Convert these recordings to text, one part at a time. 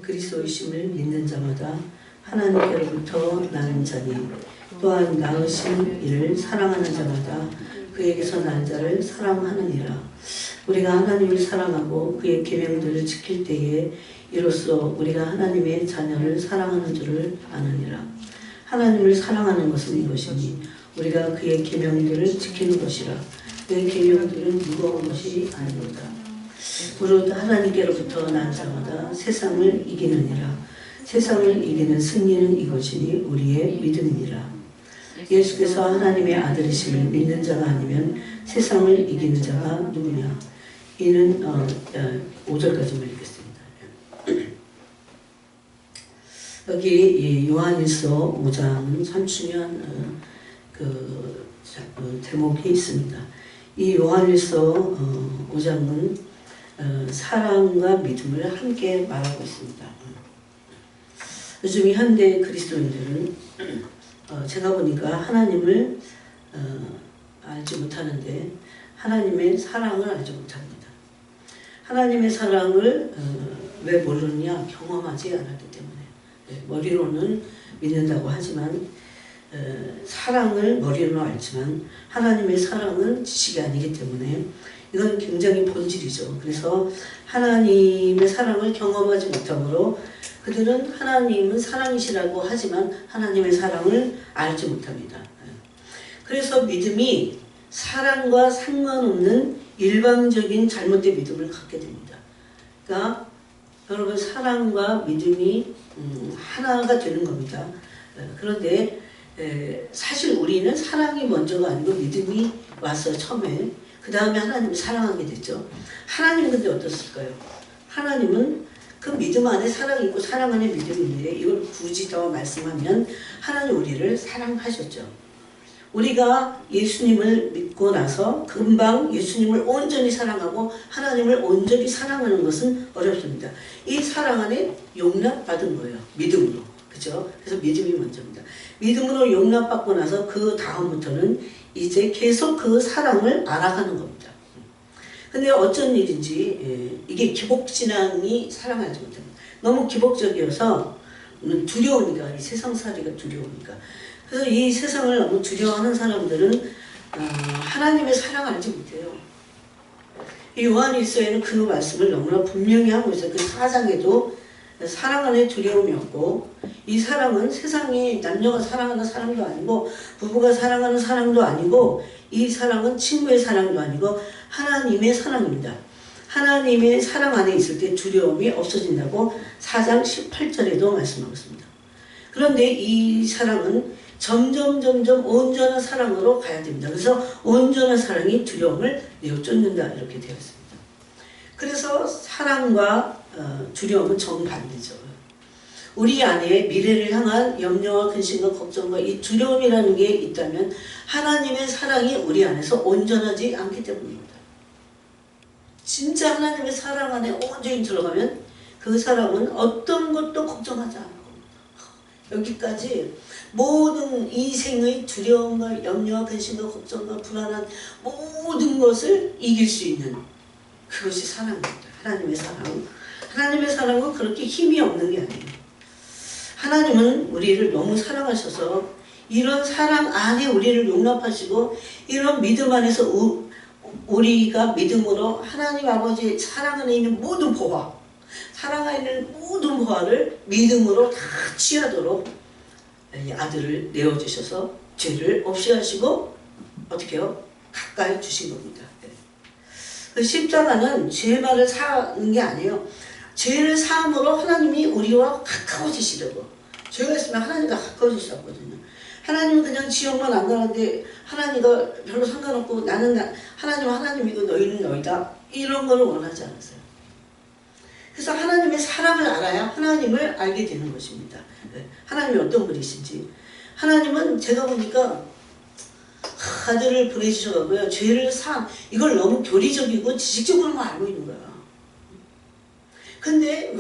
그리스도이심을 믿는 자마다 하나님께로부터 나는 자니 또한 낳으신 이를 사랑하는 자마다 그에게서 난 자를 사랑하느니라. 우리가 하나님을 사랑하고 그의 계명들을 지킬 때에 이로써 우리가 하나님의 자녀를 사랑하는 줄을 아느니라. 하나님을 사랑하는 것은 이것이니 우리가 그의 계명들을 지키는 것이라. 그의 계명들은 무거운 것이 아니로다. 무릇 하나님께로부터 난 자마다 세상을 이기느니라. 세상을 이기는 승리는 이것이니 우리의 믿음이니라. 예수께서 하나님의 아들이심을 믿는 자가 아니면 세상을 이기는 자가 누구냐. 이는 5절까지만 읽겠습니다. 여기 요한일서 5장은 삼추년 그 대목이 있습니다. 이 요한일서 5장은 사랑과 믿음을 함께 말하고 있습니다. 요즘 현대 그리스도인들은 제가 보니까 하나님을 알지 못하는데 하나님의 사랑을 알지 못합니다. 하나님의 사랑을 왜 모르느냐? 경험하지 않았기 때문에. 머리로는 믿는다고 하지만 사랑을 머리로는 알지만 하나님의 사랑은 지식이 아니기 때문에 이건 굉장히 본질이죠. 그래서 하나님의 사랑을 경험하지 못하므로 그들은 하나님은 사랑이시라고 하지만 하나님의 사랑을 알지 못합니다. 그래서 믿음이 사랑과 상관없는 일방적인 잘못된 믿음을 갖게 됩니다. 그러니까 여러분 사랑과 믿음이 하나가 되는 겁니다. 그런데 사실 우리는 사랑이 먼저가 아니고 믿음이 왔어요. 처음에. 그 다음에 하나님을 사랑하게 됐죠. 하나님은 근데 어떻을까요? 하나님은 그 믿음 안에 사랑이 있고 사랑 안에 믿음이 있는데 이걸 굳이 더 말씀하면 하나님 우리를 사랑하셨죠. 우리가 예수님을 믿고 나서 금방 예수님을 온전히 사랑하고 하나님을 온전히 사랑하는 것은 어렵습니다. 이 사랑 안에 용납받은 거예요. 믿음으로. 그죠? 그래서 믿음이 먼저입니다. 믿음으로 용납받고 나서 그 다음부터는 이제 계속 그 사랑을 알아가는 겁니다. 근데 어쩐 일인지 이게 기복신앙이 사랑하지 못합니다. 너무 기복적이어서 두려우니까 이 세상살이가 두려우니까 그래서 이 세상을 너무 두려워하는 사람들은 하나님의 사랑을 알지 못해요. 이 요한일서에는 그 말씀을 너무나 분명히 하고 있어요. 그 4장에도 사랑 안에 두려움이 없고 이 사랑은 세상에 남녀가 사랑하는 사랑도 아니고 부부가 사랑하는 사랑도 아니고 이 사랑은 친구의 사랑도 아니고 하나님의 사랑입니다. 하나님의 사랑 안에 있을 때 두려움이 없어진다고 4장 18절에도 말씀하고 있습니다. 그런데 이 사랑은 점점 온전한 사랑으로 가야 됩니다. 그래서 온전한 사랑이 두려움을 내어쫓는다 이렇게 되어 있습니다. 그래서 사랑과 두려움은 정반대죠. 우리 안에 미래를 향한 염려와 근심과 걱정과 이 두려움이라는 게 있다면 하나님의 사랑이 우리 안에서 온전하지 않기 때문입니다. 진짜 하나님의 사랑 안에 온전히 들어가면 그 사람은 어떤 것도 걱정하지 않을 겁니다. 여기까지 모든 인생의 두려움과 염려와 근심과 걱정과 불안한 모든 것을 이길 수 있는 그것이 사랑입니다. 하나님의 사랑. 하나님의 사랑은 그렇게 힘이 없는 게 아니에요. 하나님은 우리를 너무 사랑하셔서 이런 사랑 안에 우리를 용납하시고 이런 믿음 안에서 우리가 믿음으로 하나님 아버지 사랑 안에 있는 모든 보화, 사랑 안에 있는 모든 보화를 믿음으로 다 취하도록 아들을 내어주셔서 죄를 없이 하시고 어떻게 해요? 가까이 주신 겁니다. 십자가는 죄만을 사는 게 아니에요. 죄를 사함으로 하나님이 우리와 가까워지시려고. 죄가 있으면 하나님과 가까워질 수 없거든요. 하나님은 그냥 지옥만 안 가는데 하나님과 별로 상관없고 나는 하나님은 하나님이고 너희는 너희다. 이런 거를 원하지 않으세요. 그래서 하나님의 사랑을 알아야 하나님을 알게 되는 것입니다. 하나님이 어떤 분이신지. 하나님은 제가 보니까 아들을 보내주셔가고요. 죄를 이걸 너무 교리적이고 지식적으로만 알고 있는 거야. 근데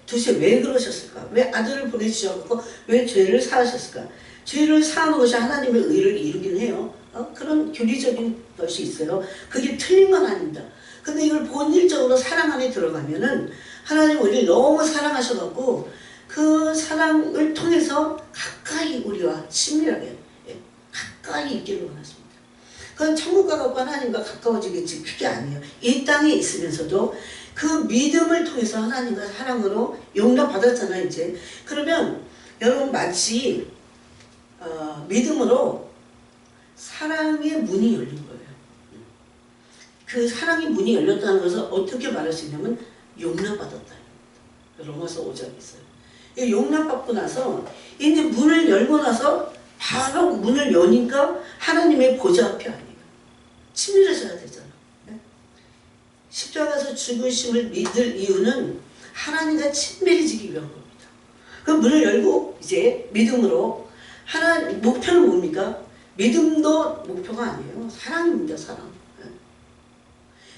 도대체 왜 그러셨을까? 왜 아들을 보내주셔서 왜 죄를 사하셨을까? 죄를 사하는 것이 하나님의 의를 이루긴 해요. 그런 교리적인 것이 있어요. 그게 틀린 건 아닙니다. 근데 이걸 본질적으로 사랑 안에 들어가면은 하나님 우리를 너무 사랑하셔갖고 그 사랑을 통해서 가까이 우리와 친밀하게 가까이 있기를 원하십니다. 그건 천국 가갖고 하나님과 가까워지겠지 그게 아니에요. 이 땅에 있으면서도 그 믿음을 통해서 하나님과 사랑으로 용납받았잖아요. 이제 그러면 여러분 마치 믿음으로 사랑의 문이 열린 거예요. 그 사랑의 문이 열렸다는 것을 어떻게 말할 수 있냐면 용납받았다. 로마서 5장에 있어요. 용납받고 나서 이제 문을 열고 나서 바로 문을 여니까 하나님의 보좌 앞이 아니에요. 친밀해져야 되잖아. 십자가에서 죽으심을 믿을 이유는 하나님과 친밀해지기 위한 겁니다. 그 문을 열고 이제 믿음으로 목표는 뭡니까? 믿음도 목표가 아니에요. 사랑입니다. 사랑.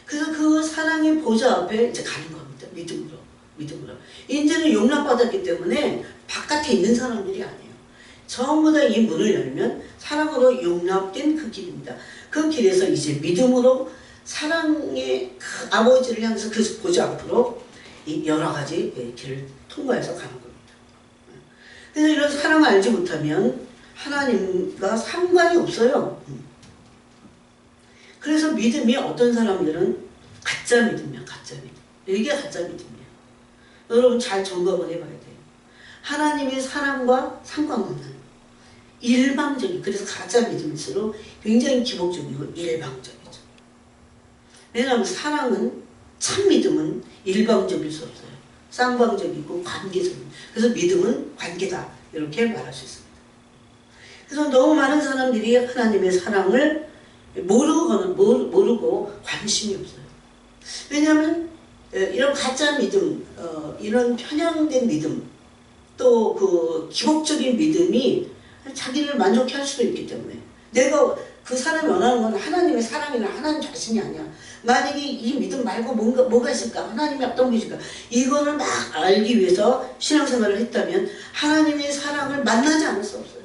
그래서 그 사랑의 보좌 앞에 이제 가는 겁니다. 믿음으로. 이제는 용납받았기 때문에 바깥에 있는 사람들이 아니에요. 전부 다 이 문을 열면 사랑으로 용납된 그 길입니다. 그 길에서 이제 믿음으로 사랑의 그 아버지를 향해서 그 보좌 앞으로 이 여러 가지 길을 통과해서 가는 겁니다. 그래서 이런 사랑을 알지 못하면 하나님과 상관이 없어요. 그래서 믿음이 어떤 사람들은 가짜 믿음이야. 가짜 믿음. 이게 가짜 믿음이에요. 여러분 잘 점검을 해봐야 돼요. 하나님의 사랑과 상관없는 일방적인, 그래서 가짜 믿음일수록 굉장히 기복적이고 일방적이죠. 왜냐하면 사랑은, 참 믿음은 일방적일 수 없어요. 쌍방적이고 관계적이고, 그래서 믿음은 관계다 이렇게 말할 수 있습니다. 그래서 너무 많은 사람들이 하나님의 사랑을 모르고 관심이 없어요. 왜냐하면 이런 가짜 믿음, 이런 편향된 믿음, 또 그 기복적인 믿음이 자기를 만족해 할 수도 있기 때문에, 내가 그 사람이 원하는 건 하나님의 사랑이나 하나님 자신이 아니야. 만약에 이 믿음 말고 뭐가 있을까? 하나님이 어떤 분이실까? 이거를 막 알기 위해서 신앙생활을 했다면 하나님의 사랑을 만나지 않을 수 없어요.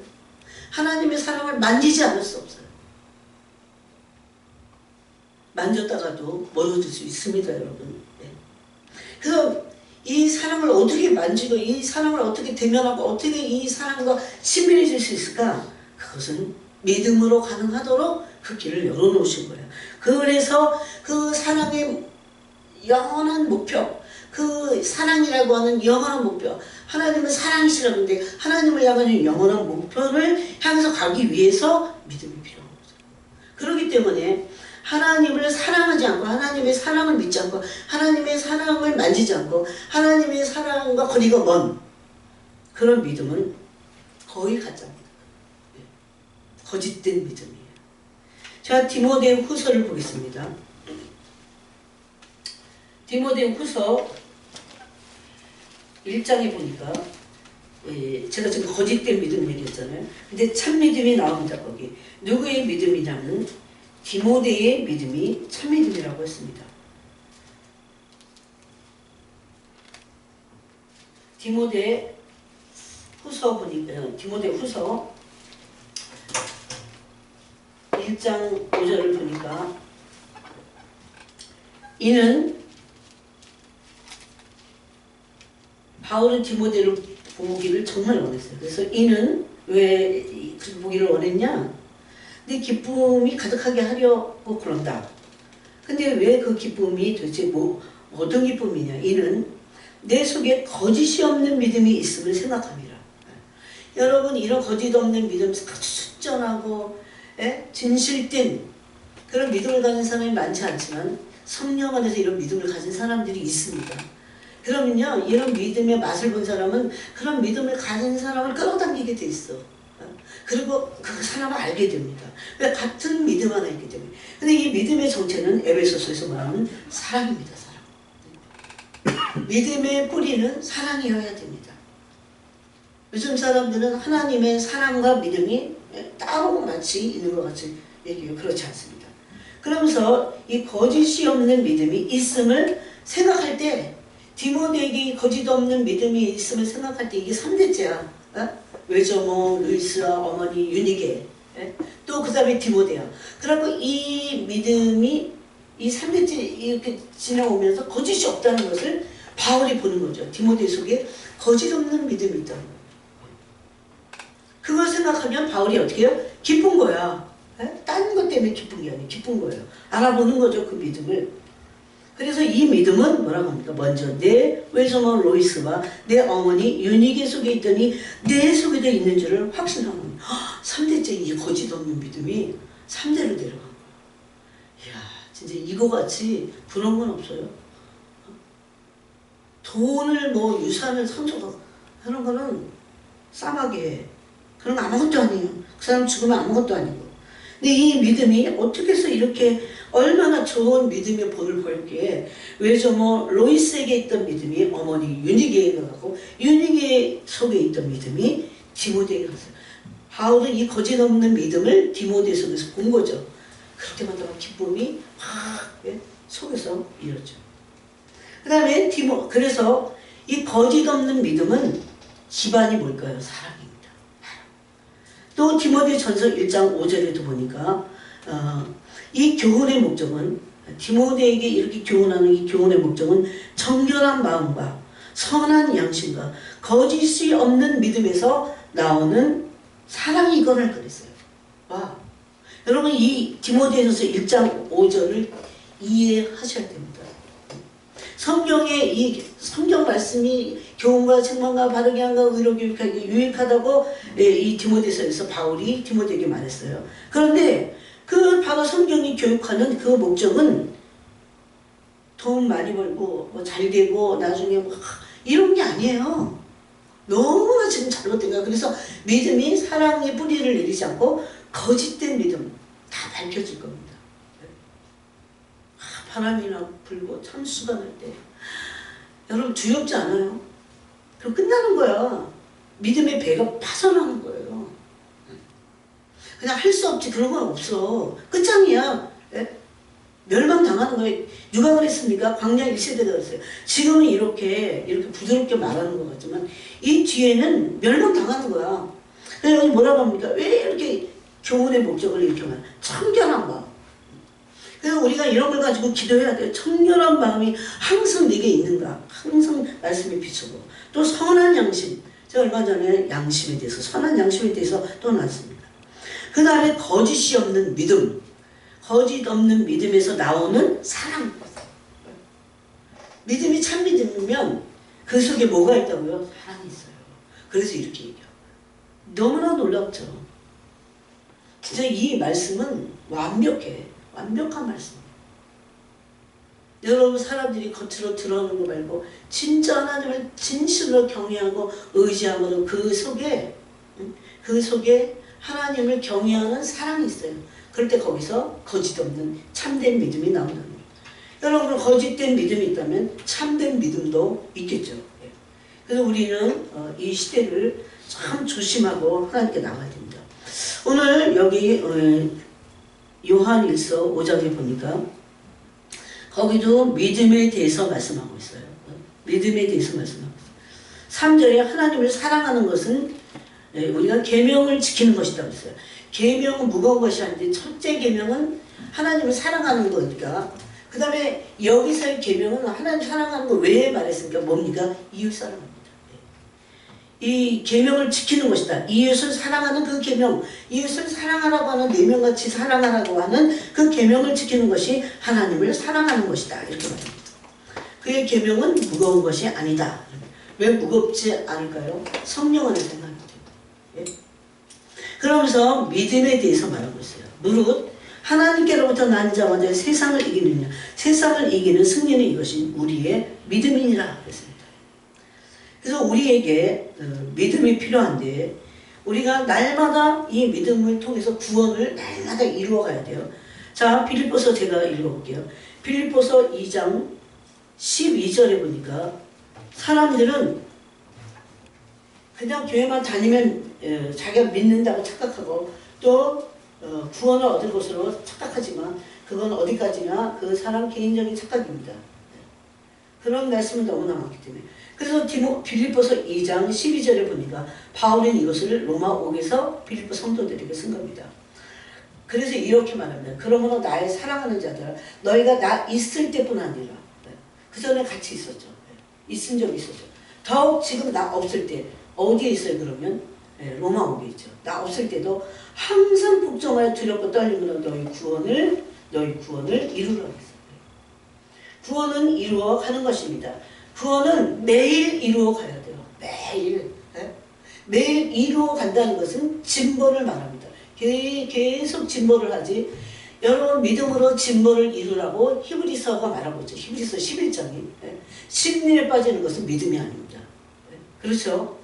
하나님의 사랑을 만지지 않을 수 없어요. 만졌다가도 멀어질 수 있습니다, 여러분. 네. 그래서 이 사랑을 어떻게 만지고 이 사랑을 어떻게 대면하고 어떻게 이 사랑과 친밀해질 수 있을까? 그것은 믿음으로 가능하도록 그 길을 열어놓으신 거예요. 그래서 그 사랑의 영원한 목표, 그 사랑이라고 하는 영원한 목표, 하나님은 사랑이시라는데 하나님을 향하는 영원한 목표를 향해서 가기 위해서 믿음이 필요한 거죠. 그렇기 때문에 하나님을 사랑하지 않고, 하나님의 사랑을 믿지 않고, 하나님의 사랑을 만지지 않고, 하나님의 사랑과 거리가 먼 그런 믿음은 거의 가짜입니다. 거짓된 믿음이에요. 자, 디모데 후서를 보겠습니다. 디모데 후서 1장에 보니까, 제가 지금 거짓된 믿음 얘기했잖아요. 근데 참 믿음이 나옵니다, 거기. 누구의 믿음이냐면 디모데의 믿음이 참 믿음이라고 했습니다. 디모데 후서 보니까, 디모데 후서 1장 5절을 보니까, 이는 바울은 디모데를 보기를 정말 원했어요. 그래서 이는 왜 보기를 원했냐? 내 기쁨이 가득하게 하려고 그런다. 근데 왜 그 기쁨이 도대체 어떤 기쁨이냐? 이는 내 속에 거짓이 없는 믿음이 있음을 생각합니다. 여러분, 이런 거짓 없는 믿음, 순전하고 진실된 그런 믿음을 가진 사람이 많지 않지만 성령 안에서 이런 믿음을 가진 사람들이 있습니다. 그러면요, 이런 믿음의 맛을 본 사람은 그런 믿음을 가진 사람을 끌어당기게 돼 있어. 그리고 그 사람을 알게 됩니다. 왜? 같은 믿음 하나 있기 때문에. 근데 이 믿음의 정체는 에베소서에서 말하는 사랑입니다. 사랑. 믿음의 뿌리는 사랑이어야 됩니다. 요즘 사람들은 하나님의 사랑과 믿음이 따로 마치 있는 것 같이 얘기해요. 그렇지 않습니다. 그러면서 이 거짓이 없는 믿음이 있음을 생각할 때, 디모데에게 거짓 없는 믿음이 있음을 생각할 때, 이게 3대째야. 외조모, 루이스와 어머니 유니게, 또 그 다음에 디모데야. 그래갖고 이 믿음이 이 3대째 이렇게 지나오면서 거짓이 없다는 것을 바울이 보는 거죠. 디모데 속에 거짓 없는 믿음이 있다는 거예요. 그걸 생각하면 바울이 어떻게 해요? 기쁜 거야. 딴 것 때문에 기쁜 게 아니에요. 기쁜 거예요. 알아보는 거죠. 그 믿음을. 그래서 이 믿음은 뭐라고 합니까? 먼저 내 외조모 로이스와 내 어머니 유니게 속에 있더니 내 속에도 있는 줄을 확신하는 거예요. 3대째 이 거짓 없는 믿음이 3대로 내려간 거예요. 이야, 진짜 이거같이 그런 건 없어요. 돈을 뭐 유산을 상속하고 그런 거는 싸마게 그런 거 아무것도 아니에요. 그 사람 죽으면 아무것도 아니고. 근데 이 믿음이 어떻게 해서 이렇게 얼마나 좋은 믿음의 본을 보였기에 외조모 로이스에게 있던 믿음이 어머니 유니게에 가고 유니게 속에 있던 믿음이 디모데에게 갔어요. 바울은 이 거짓 없는 믿음을 디모데 속에서 본 거죠. 그럴 때마다 기쁨이 확 속에서 이렇죠. 그 다음에 그래서 이 거짓 없는 믿음은 기반이 뭘까요? 사랑입니다. 또 디모데전서 1장 5절에도 보니까 이 교훈의 목적은 디모데에게 이렇게 교훈하는 이 교훈의 목적은 정결한 마음과 선한 양심과 거짓이 없는 믿음에서 나오는 사랑이 이거를 그랬어요. 와, 여러분 이 디모데전서 1장 5절을 이해하셔야 됩니다. 성경의 이 성경 말씀이 교훈과 책망과 바르게 한가 의로 교육하기 유익하다고 이 디모데서에서 바울이 디모데에게 말했어요. 그런데 그 바로 성경이 교육하는 그 목적은 돈 많이 벌고 뭐 잘 되고 나중에 뭐 이런 게 아니에요. 너무나 지금 잘못된 거야. 그래서 믿음이 사랑의 뿌리를 내리지 않고 거짓된 믿음 다 밝혀질 겁니다. 바람이나 불고 참수가 날 때 여러분 두렵지 않아요? 그럼 끝나는 거야. 믿음의 배가 파산하는 거예요. 그냥 할 수 없지 그런 건 없어. 끝장이야. 예? 멸망당하는 거예요. 누가 그랬습니까? 광야 1세대가 그랬어요. 지금은 이렇게 부드럽게 말하는 것 같지만 이 뒤에는 멸망당하는 거야. 그래서 여기 뭐라고 합니까? 왜 이렇게 교훈의 목적을 이렇게 말해? 청결한 마음. 그래서 우리가 이런 걸 가지고 기도해야 돼요. 청결한 마음이 항상 내게 있는가. 항상 말씀에 비추고. 또 선한 양심. 제가 얼마 전에 양심에 대해서 선한 양심에 대해서 또 나왔습니다. 그 다음에 거짓이 없는 믿음. 거짓 없는 믿음에서 나오는 사랑. 믿음이 참 믿음이면 그 속에 뭐가 있다고요? 사랑이 있어요. 그래서 이렇게 얘기해요. 너무나 놀랍죠. 진짜 이 말씀은 완벽해. 완벽한 말씀이에요. 여러분 사람들이 겉으로 들어오는 거 말고 진짜 하나님을 진실로 경외하고 의지하고 그 속에 하나님을 경외하는 사랑이 있어요. 그럴 때 거기서 거짓 없는 참된 믿음이 나온다는 거예요. 여러분 거짓된 믿음이 있다면 참된 믿음도 있겠죠. 그래서 우리는 이 시대를 참 조심하고 하나님께 나가야 됩니다. 오늘 여기 요한일서 5장에 보니까 거기도 믿음에 대해서 말씀하고 있어요. 믿음에 대해서 말씀하고 있어요. 3절에 하나님을 사랑하는 것은 우리가 계명을 지키는 것이다 그랬어요. 계명은 무거운 것이 아닌데 첫째 계명은 하나님을 사랑하는 거니까 그 다음에 여기서의 계명은 하나님 사랑하는 거 왜 말했습니까? 뭡니까? 이웃 사랑합니다. 이 계명을 지키는 것이다. 이웃을 사랑하는 그 계명, 이웃을 사랑하라고 하는 내면같이 사랑하라고 하는 그 계명을 지키는 것이 하나님을 사랑하는 것이다. 이렇게 말합니다. 그의 계명은 무거운 것이 아니다. 왜 무겁지 않을까요? 성령 안에 생각합니다. 예? 그러면서 믿음에 대해서 말하고 있어요. 무릇 하나님께로부터 난 자와 세상을 이기느냐. 세상을 이기는 승리는 이것이 우리의 믿음이니라 그랬습니다. 그래서 우리에게 믿음이 필요한데 우리가 날마다 이 믿음을 통해서 구원을 날마다 이루어가야 돼요. 자, 빌립보서 제가 읽어볼게요. 빌립보서 2장 12절에 보니까 사람들은 그냥 교회만 다니면 자기가 믿는다고 착각하고 또 구원을 얻을 것으로 착각하지만 그건 어디까지나 그 사람 개인적인 착각입니다. 그런 말씀은 너무나 많기 때문에 그래서 빌립보서 2장 12절에 보니까 바울은 이것을 로마 옥에서 빌립보 성도들에게 쓴 겁니다. 그래서 이렇게 말합니다. 그러므로 나의 사랑하는 자들아 너희가 나 있을 때뿐 아니라 그 전에 같이 있었죠. 있은 적이 있었죠. 더욱 지금 나 없을 때 어디에 있어요 그러면? 로마옥에 있죠. 나 없을 때도 항상 복종하여 두렵고 떨림으로 너희 구원을 이루라고 했어요. 구원은 이루어 가는 것입니다. 구원은 매일 이루어 가야 돼요. 매일. 매일 이루어 간다는 것은 진보를 말합니다. 계속 진보를 하지. 여러분 믿음으로 진보를 이루라고 히브리서가 말하고 있죠. 히브리서 11장이. 심리에 빠지는 것은 믿음이 아닙니다. 그렇죠?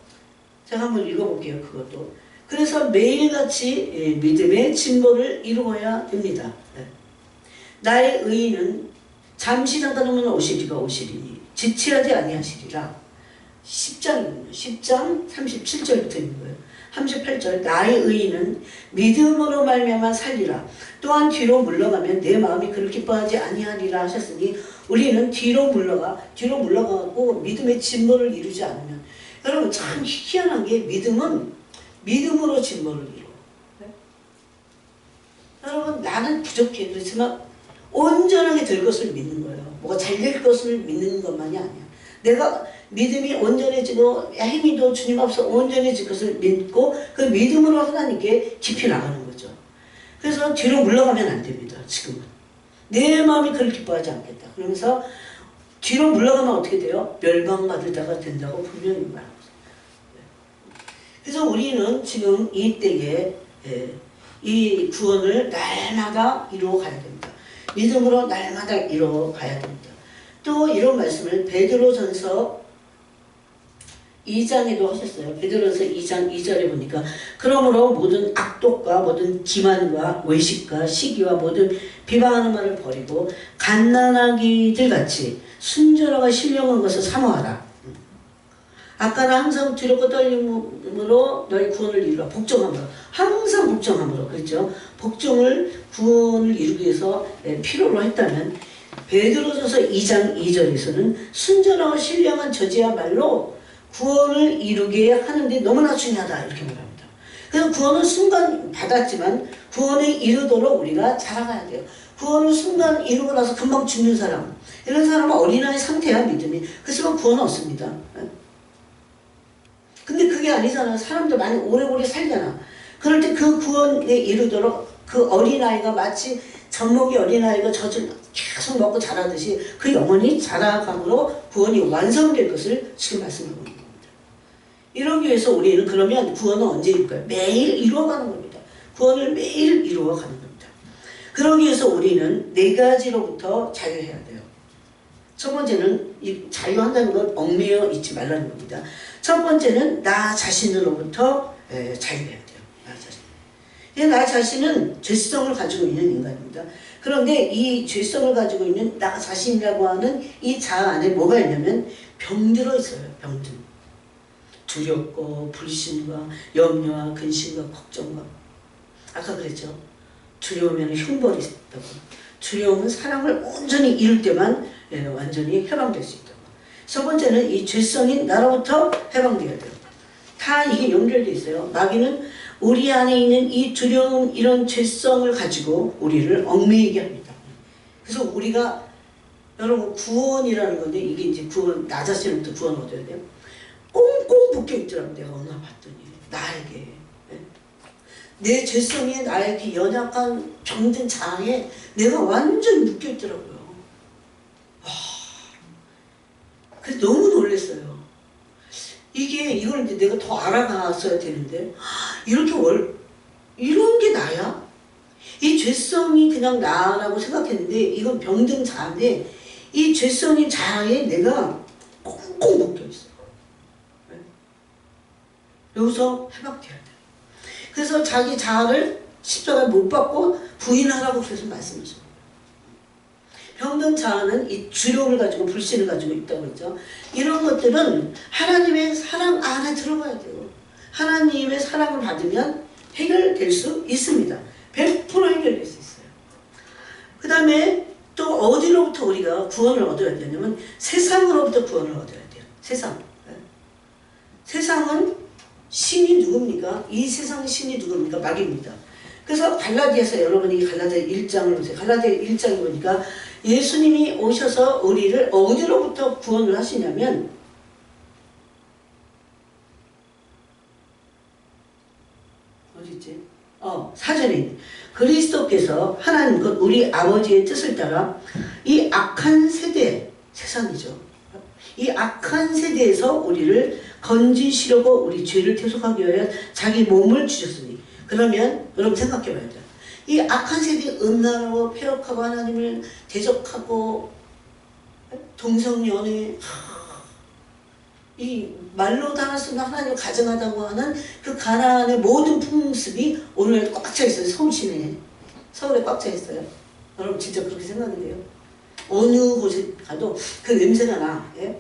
제가 한번 읽어볼게요. 그것도. 그래서 매일같이 믿음의 진보를 이루어야 됩니다. 나의 의인은 잠시 잠깐은 오시리가 오시리니 지체하지 아니하시리라. 10장입니다. 10장 37절부터 있는 거예요. 38절 나의 의인은 믿음으로 말미암아 살리라. 또한 뒤로 물러가면 내 마음이 그를 기뻐하지 아니하리라 하셨으니 우리는 뒤로 물러가고 믿음의 진보를 이루지 않으면 여러분 참 희한한 게 믿음은 믿음으로 진보를 이루어. 여러분 나는 부족해. 그렇지만 온전하게 될 것을 믿는 거예요. 뭐가 잘 될 것을 믿는 것만이 아니야. 내가 믿음이 온전해지고 행위도 주님 앞에서 온전해질 것을 믿고 그 믿음으로 하나님께 깊이 나가는 거죠. 그래서 뒤로 물러가면 안 됩니다. 지금은. 내 마음이 그를 기뻐하지 않겠다. 그러면서 뒤로 물러가면 어떻게 돼요? 멸망받을 자가 된다고 분명히 말합니다. 그래서 우리는 지금 이 때에 이 구원을 날마다 이루어 가야 됩니다. 믿음으로 날마다 이루어 가야 됩니다. 또 이런 말씀을 베드로전서 2장에도 하셨어요. 베드로전서 2장 2절에 보니까 그러므로 모든 악독과 모든 기만과 외식과 시기와 모든 비방하는 말을 버리고 갓난아기들 같이 순전하고 신령한 것을 사모하라. 아까는 항상 두렵고 떨림으로 너희 구원을 이루라. 복종함으로. 항상 복종함으로. 그렇죠? 구원을 이루기 위해서 필요로 했다면 베드로전서 2장 2절에서는 순전하고 신령한 저지야말로 구원을 이루게 하는데 너무나 중요하다. 이렇게 말합니다. 그래서 구원은 순간 받았지만 구원을 이루도록 우리가 자라가야 돼요. 구원을 순간 이루고 나서 금방 죽는 사람. 이런 사람은 어린아이 상태야 믿음이. 그렇지만 구원은 없습니다. 근데 그게 아니잖아. 사람들 많이 오래오래 살잖아. 그럴 때 그 구원에 이르도록 그 어린아이가 마치 젖먹이 어린아이가 젖을 계속 먹고 자라듯이 그 영혼이 자라감으로 구원이 완성될 것을 지금 말씀하고 있는 겁니다. 이러기 위해서 우리는 그러면 구원은 언제 이룰까요? 매일 이루어가는 겁니다. 구원을 매일 이루어가는 겁니다. 그러기 위해서 우리는 4가지로부터 자유해야 돼요. 첫 번째는 이 자유한다는 건 얽매여 있지 말라는 겁니다. 첫 번째는 나 자신으로부터 자유해야 돼요. 나 자신. 나 자신은 죄성을 가지고 있는 인간입니다. 그런데 이 죄성을 가지고 있는 나 자신이라고 하는 이 자아 안에 뭐가 있냐면 병들어 있어요. 병들. 두렵고 불신과 염려와 근심과 걱정과 아까 그랬죠. 두려우면 흉벌이 있다고. 두려움은 사랑을 온전히 이룰 때만 완전히 해방될 수 있다고. 첫 번째는 이 죄성인 나로부터 해방되어야 돼요. 다 이게 연결되어 있어요. 마귀는 우리 안에 있는 이 두려움 이런 죄성을 가지고 우리를 얽매이게 합니다. 그래서 우리가 여러분 구원이라는 건데 이게 이제 구원 나 자신부터 구원 얻어야 돼요. 꽁꽁 묶여 있더라고. 내가 어느 날 봤더니 나에게 내 죄성에 나에게 연약한 병든 자아에 내가 완전히 묶여 있더라고요. 그래서 너무 놀랐어요. 이걸 이제 내가 더 알아갔어야 되는데, 이런 게 나야? 이 죄성이 그냥 나라고 생각했는데, 이건 병든 자아인데, 이 죄성인 자아에 내가 꽁꽁 묶여있어. 여기서 해방돼야 돼. 그래서 자기 자아를 십자가에 못 박고 부인하라고 그래서 말씀하셨어요. 병든 자아는 이 두려움을 가지고 불신을 가지고 있다고 했죠. 이런 것들은 하나님의 사랑 안에 들어가야 돼요. 하나님의 사랑을 받으면 해결될 수 있습니다. 100% 해결될 수 있어요. 그 다음에 또 어디로부터 우리가 구원을 얻어야 되냐면 세상으로부터 구원을 얻어야 돼요. 세상. 세상은 신이 누굽니까? 이 세상의 신이 누굽니까? 마귀입니다. 그래서 갈라디아서 여러분이 갈라디아 1장을 보세요. 갈라디아 1장에 보니까 예수님이 오셔서 우리를 어디로부터 구원을 하시냐면 어디지? 사전에 있네. 그리스도께서 하나님 곧 우리 아버지의 뜻을 따라 이 악한 세대, 세상이죠. 이 악한 세대에서 우리를 건지시려고 우리 죄를 대속하기 위하여 자기 몸을 주셨으니. 그러면 여러분 생각해 봐야 돼요. 이 악한 세대에 음란하고 폐역하고 하나님을 대적하고 동성연애, 이 말로 다 할 수 없는 하나님을 가정하다고 하는 그 가나안의 모든 풍습이 오늘 꽉 차 있어요. 서울 시내에. 서울에 꽉 차 있어요. 여러분 진짜 그렇게 생각이 돼요. 어느 곳에 가도 그 냄새가 나. 예?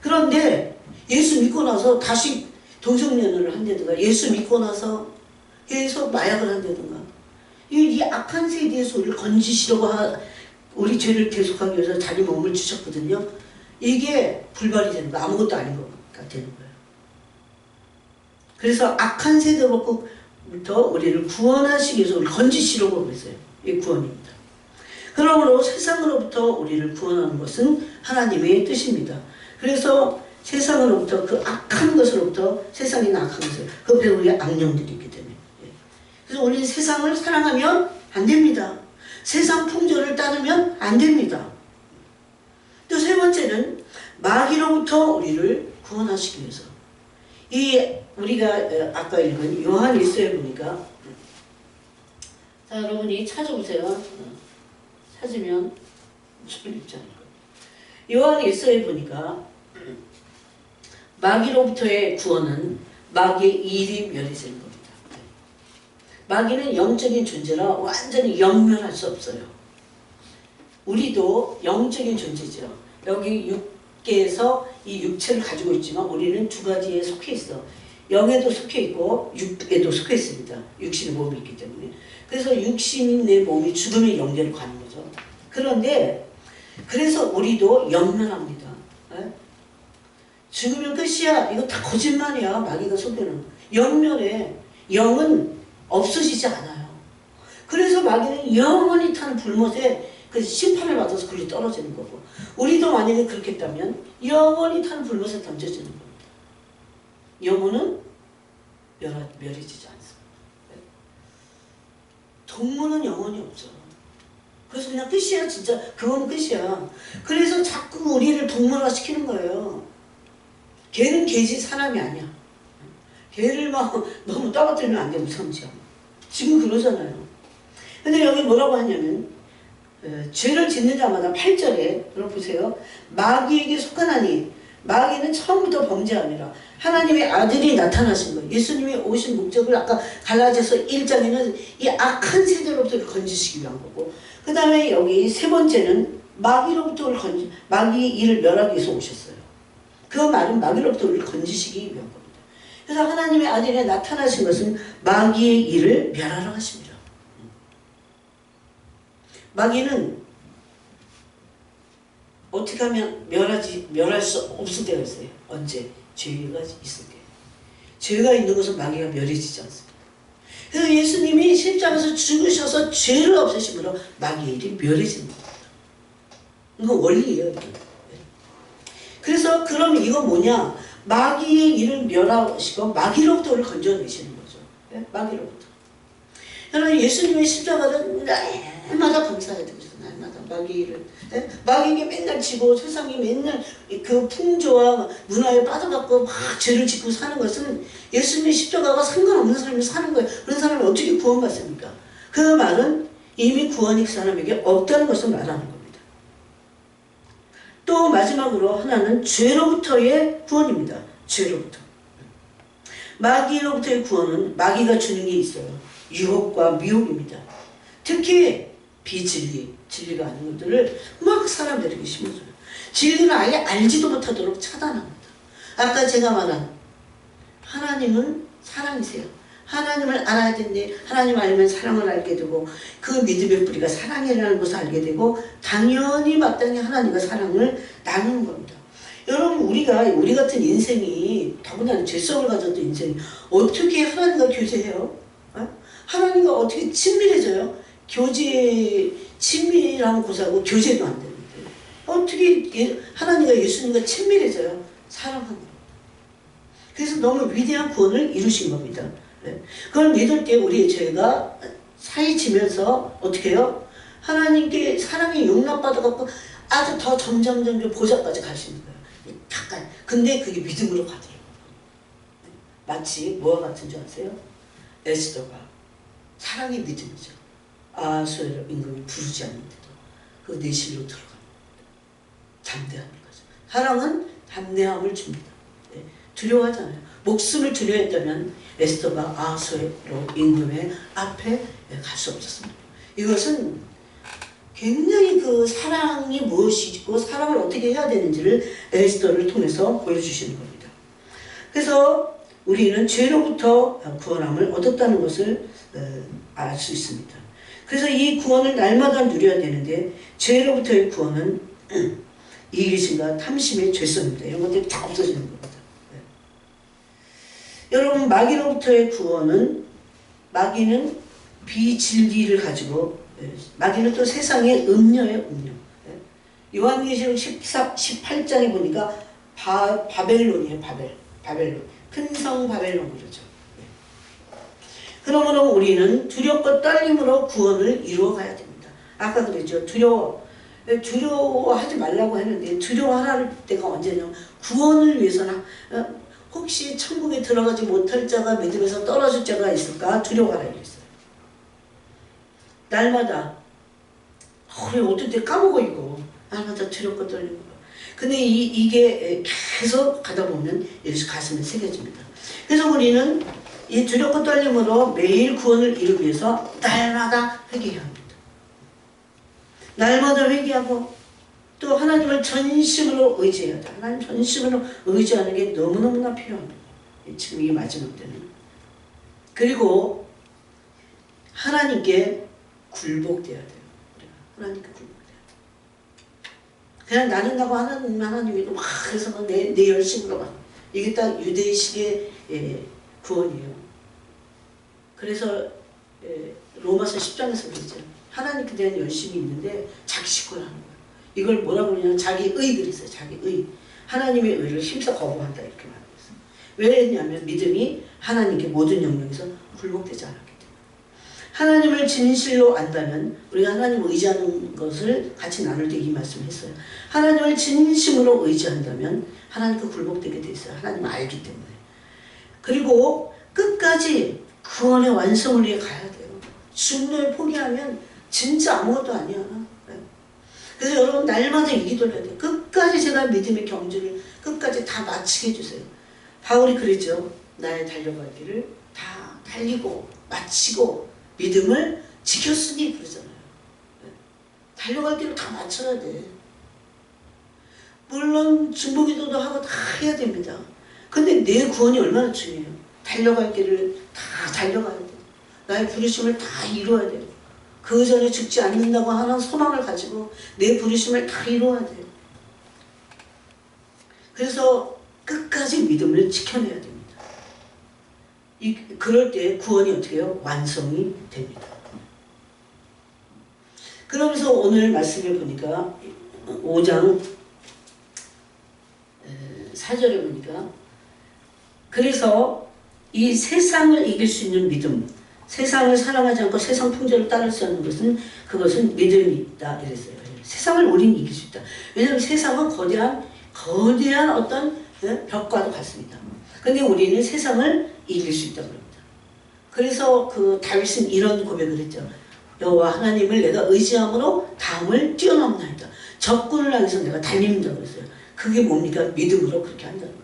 그런데 예수 믿고 나서 다시 동성연애를 한다든가, 예수 믿고 나서 계속 마약을 한다든가, 이 악한 세대에서 우리를 건지시려고 우리 죄를 대속하기 위해서 자기 몸을 주셨거든요. 이게 불발이 되는 거, 아무것도 아닌 것가 되는 거예요. 그래서 악한 세대로부터 우리를 구원하시기 위해서 우리를 건지시려고 그랬어요. 이게 구원입니다. 그러므로 세상으로부터 우리를 구원하는 것은 하나님의 뜻입니다. 그래서 세상으로부터, 그 악한 것으로부터, 세상이 악한 것을, 그 배후에 악령들이 있기 때문에. 그래서 우리는 세상을 사랑하면 안 됩니다. 세상 풍조를 따르면 안 됩니다. 또 세 번째는 마귀로부터 우리를 구원하시기 위해서. 우리가 아까 읽은 요한 1서에 보니까, 자, 여러분이 찾아보세요. 찾으면 무슨 입장일 거예요. 요한 1서에 보니까 마귀로부터의 구원은 마귀의 일이 멸해지는 겁니다. 마귀는 영적인 존재라 완전히 영면할 수 없어요. 우리도 영적인 존재죠. 여기 육계에서 이 육체를 가지고 있지만 우리는 두 가지에 속해 있어. 영에도 속해 있고 육에도 속해 있습니다. 육신의 몸이 있기 때문에. 그래서 육신인 내 몸이 죽음의 영계로 가는 거죠. 그런데 그래서 우리도 영면합니다. 죽으면 끝이야. 이거 다 거짓말이야. 마귀가 속여는. 영면에 영은 없어지지 않아요. 그래서 마귀는 영원히 타는 불못에 그 심판을 받아서 그리 떨어지는 거고, 우리도 만약에 그렇게 했다면 영원히 타는 불못에 던져지는 겁니다. 영혼은 멸해지지 않습니다. 동물은 영혼이 없죠. 그래서 그냥 끝이야. 진짜 그건 끝이야. 그래서 자꾸 우리를 동물화 시키는 거예요. 개는 개지 사람이 아니야. 개를 막 너무 떠받들면 안 돼. 우상지야. 지금 그러잖아요. 근데 여기 뭐라고 하냐면 죄를 짓는 자마다 8절에 여러분 보세요. 마귀에게 속하나니 마귀는 처음부터 범죄함이라. 하나님의 아들이 나타나신 거예요. 예수님이 오신 목적을 아까 갈라디아서 1장에는 이 악한 세대로부터 건지시기 위한 거고, 그 다음에 여기 세 번째는 마귀로부터 마귀의 일을 멸하기 위해서 오셨어요. 그 말은 마귀로부터 우리를 건지시기 위한 겁니다. 그래서 하나님의 아들이 나타나신 것은 마귀의 일을 멸하러 하십니다. 마귀는 어떻게 하면 멸할 수 없을 때가 있어요. 언제? 죄가 있을 때. 죄가 있는 것은 마귀가 멸해지지 않습니다. 그래서 예수님이 십자가에서 죽으셔서 죄를 없애심으로 마귀의 일이 멸해지는 겁니다. 이거 원리예요. 이게. 그래서 그럼 이건 뭐냐? 마귀의 일을 멸하시고 마귀로부터 우리를 건져내시는 거죠. 네? 마귀로부터. 여러분 예수님의 십자가는 날마다 감사해야 되고 있어요. 날마다 마귀를. 네? 마귀에게 맨날 지고 세상이 맨날 그 풍조와 문화에 빠져갖고 막 죄를 짓고 사는 것은 예수님의 십자가가 상관없는 삶을 사는 거예요. 그런 사람이 어떻게 구원받습니까? 그 말은 이미 구원이 그 사람에게 없다는 것을 말하는 겁니다. 또 마지막으로 하나는 죄로부터의 구원입니다. 죄로부터. 마귀로부터의 구원은 마귀가 주는 게 있어요. 유혹과 미혹입니다. 특히 비진리, 진리가 아닌 것들을 막 사람들에게 심어줘요. 진리를 아예 알지도 못하도록 차단합니다. 아까 제가 말한 하나님은 사랑이세요. 하나님을 알아야 되는데 하나님 알면 사랑을 알게 되고 그 믿음의 뿌리가 사랑이라는 것을 알게 되고 당연히 마땅히 하나님과 사랑을 나누는 겁니다. 여러분 우리 같은 인생이 더군다나 죄성을 가졌던 인생이 어떻게 하나님과 교제해요? 하나님과 어떻게 친밀해져요? 교제, 친밀한 곳하고 교제도 안 되는데 어떻게 하나님과 예수님과 친밀해져요? 사랑하는 겁니다. 그래서 너무 위대한 구원을 이루신 겁니다. 그걸 믿을 때 우리 죄가 사해지면서 어떻게 해요? 하나님께 사랑이 용납받아갖고 아주 더 점점 보좌까지 가시는 거예요. 가까이. 근데 그게 믿음으로 가더라고요. 마치 뭐와 같은 줄 아세요? 에스더가 사랑의 믿음이죠. 아하수에로 임금이 부르지 않는데도 그 내실로 들어갑니다. 담대한 거죠. 사랑은 담대함을 줍니다. 두려워하잖아요. 목숨을 두려워했다면 에스더가 아하수에로 임금의 앞에 갈 수 없었습니다. 이것은 굉장히 그 사랑이 무엇이고 사랑을 어떻게 해야 되는지를 에스더를 통해서 보여주시는 겁니다. 그래서 우리는 죄로부터 구원함을 얻었다는 것을 알 수 있습니다. 그래서 이 구원을 날마다 누려야 되는데 죄로부터의 구원은 이기심과 탐심의 죄성입니다. 이런 것들이 다 없어지는 겁니다. 여러분, 마귀로부터의 구원은, 마귀는 비진리를 가지고, 마귀는 또 세상의 음녀예요, 음녀. 요한계시록 18장에 보니까 바벨론이에요, 바벨론. 큰 성 바벨론 그러죠. 그러므로 우리는 두렵고 떨림으로 구원을 이루어 가야 됩니다. 아까 그랬죠. 두려워하지 말라고 했는데 두려워하라는 때가 언제냐면 구원을 위해서나 혹시 천국에 들어가지 못할 자가 믿음에서 떨어질 자가 있을까 두려워하라 이랬어요. 날마다 어떤 때 까먹어 이거 날마다 두렵고 떨리고 근데 이게 계속 가다 보면 여기서 가슴에 새겨집니다. 그래서 우리는 이 두렵고 떨림으로 매일 구원을 이루기 위해서 날마다 회개해야 합니다. 날마다 회개하고 또 하나님을 전심으로 의지해야 돼. 하나님 전심으로 의지하는 게 너무너무나 필요합니다. 지금 이 마지막 때는. 그리고 하나님께 굴복돼야 돼요. 우리가 하나님께 굴복돼야 돼요. 그냥 나는 가고 하나님이 막 그래서 막 내 열심으로 막 이게 딱 유대식의 구원이에요. 그래서 로마서 10장에서 그러죠. 하나님께 대한 열심이 있는데 자기 식구를 하는 거예요. 이걸 뭐라고 그러냐면 자기 의들이 있어요. 자기 의. 하나님의 의를 힘써 거부한다 이렇게 말하고 있어요. 왜 했냐면 믿음이 하나님께 모든 영역에서 굴복되지 않았기 때문에. 하나님을 진실로 안다면 우리가 하나님을 의지하는 것을 같이 나눌 때 이 말씀을 했어요. 하나님을 진심으로 의지한다면 하나님께 굴복되게 돼 있어요. 하나님을 알기 때문에. 그리고 끝까지 구원의 완성을 위해 가야 돼요. 중도에 포기하면 진짜 아무것도 아니야. 그래서 여러분 날마다 이 기도를 해야 돼요. 끝까지 제가 믿음의 경주를 끝까지 다 마치게 해주세요. 바울이 그랬죠. 나의 달려갈 길을 다 달리고 마치고 믿음을 지켰으니 그러잖아요. 달려갈 길을 다 마쳐야 돼. 물론 중보기도도 하고 다 해야 됩니다. 근데 내 구원이 얼마나 중요해요. 달려갈 길을 다 달려가야 돼. 나의 부르심을 다 이루어야 돼요. 그 전에 죽지 않는다고 하는 소망을 가지고 내 부르심을 다 이루어야 돼요. 그래서 끝까지 믿음을 지켜내야 됩니다. 그럴 때 구원이 어떻게 해요? 완성이 됩니다. 그러면서 오늘 말씀을 보니까 5장 4절에 보니까 그래서 이 세상을 이길 수 있는 믿음, 세상을 사랑하지 않고 세상 풍조를 따를 수 없는 것은 그것은 믿음이 있다 이랬어요. 세상을 우리는 이길 수 있다. 왜냐하면 세상은 거대한 어떤 벽과도 같습니다. 근데 우리는 세상을 이길 수 있다고 합니다. 그래서 그 다윗은 이런 고백을 했죠. 여호와 하나님을 내가 의지함으로 다음을 뛰어넘나이다. 적군을 향해서 내가 달린다고 했어요. 그게 뭡니까? 믿음으로 그렇게 한다는 거예요.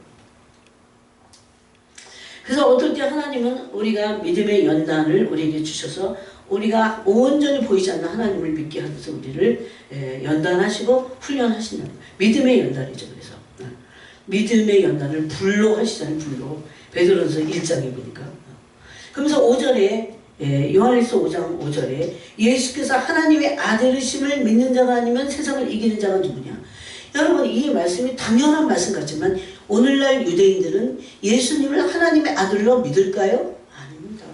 그래서 어떨 때 하나님은 우리가 믿음의 연단을 우리에게 주셔서 우리가 온전히 보이지 않는 하나님을 믿게 하셔서 우리를 연단하시고 훈련하신다는 거예요. 믿음의 연단이죠. 그래서 믿음의 연단을 불로 하시잖아요. 불로. 베드로전서 1장에 보니까. 그러면서 5절에 요한일서 5장 5절에 예수께서 하나님의 아들이심을 믿는 자가 아니면 세상을 이기는 자가 누구냐. 여러분 이 말씀이 당연한 말씀 같지만 오늘날 유대인들은 예수님을 하나님의 아들로 믿을까요? 아닙니다.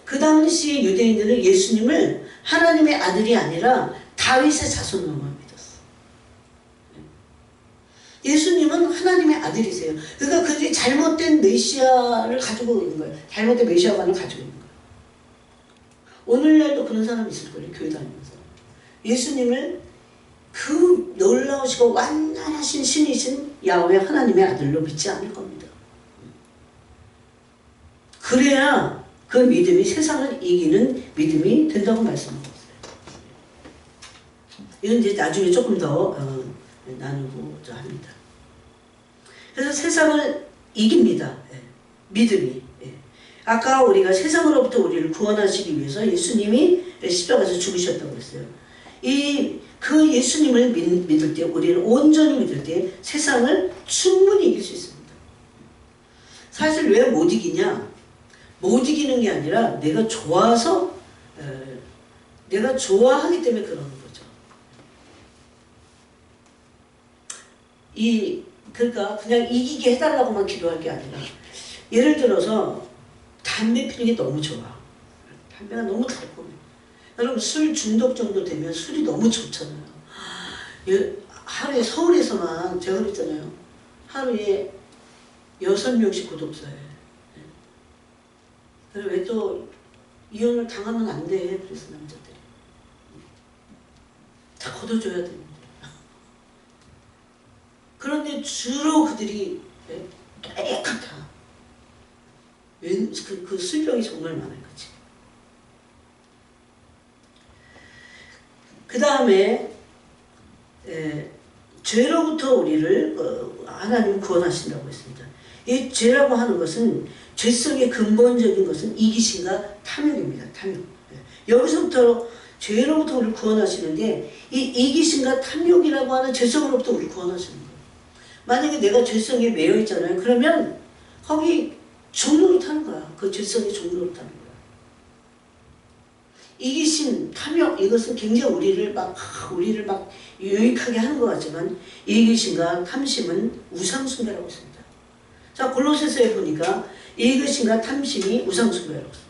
그 당시 유대인들은 예수님을 하나님의 아들이 아니라 다윗의 자손으로만 믿었어. 예수님은 하나님의 아들이세요. 그러니까 그들이 잘못된 메시아를 가지고 있는 거예요. 잘못된 메시아관을 가지고 있는 거예요. 오늘날도 그런 사람이 있을 거예요. 교회 다니면서. 예수님을 그 놀라우시고 완전하신 신이신 야훼 하나님의 아들로 믿지 않을 겁니다. 그래야 그 믿음이 세상을 이기는 믿음이 된다고 말씀하고 있어요. 이건 이제 나중에 조금 더 나누고자 합니다. 그래서 세상을 이깁니다. 믿음이. 아까 우리가 세상으로부터 우리를 구원하시기 위해서 예수님이 십자가에서 죽으셨다고 했어요. 그 예수님을 믿을 때, 우리를 온전히 믿을 때 세상을 충분히 이길 수 있습니다. 사실 왜 못 이기냐? 못 이기는 게 아니라 내가 좋아서, 내가 좋아하기 때문에 그러는 거죠. 그러니까 그냥 이기게 해달라고만 기도할 게 아니라, 예를 들어서 담배 피는 게 너무 좋아. 담배가 너무 달콤해. 여러분 술 중독 정도 되면 술이 너무 좋잖아요. 하루에 서울에서만 제가 그랬잖아요. 하루에 6명씩 구독자예요. 그래 왜 또 이혼을 당하면 안 돼. 그래서 남자들이 다 걷어줘야 됩니다. 그런데 주로 그들이 똑같아. 그 술병이 정말 많아요. 그치? 그 다음에 죄로부터 우리를 하나님 구원하신다고 했습니다. 이 죄라고 하는 것은 죄성의 근본적인 것은 이기심과 탐욕입니다. 탐욕. 여기서부터 죄로부터 우리를 구원하시는데 이 이기심과 탐욕이라고 하는 죄성으로부터 우리를 구원하시는 거예요. 만약에 내가 죄성에 매여 있잖아요. 그러면 거기 종로를 타는 거야. 그 죄성의 종로를 타는 거야. 이기심, 탐욕 이것은 굉장히 우리를 막 유익하게 하는 것 같지만 이기심과 탐심은 우상숭배라고 했습니다. 자, 골로새서에 보니까 이기심과 탐심이 우상숭배라고 했습니다.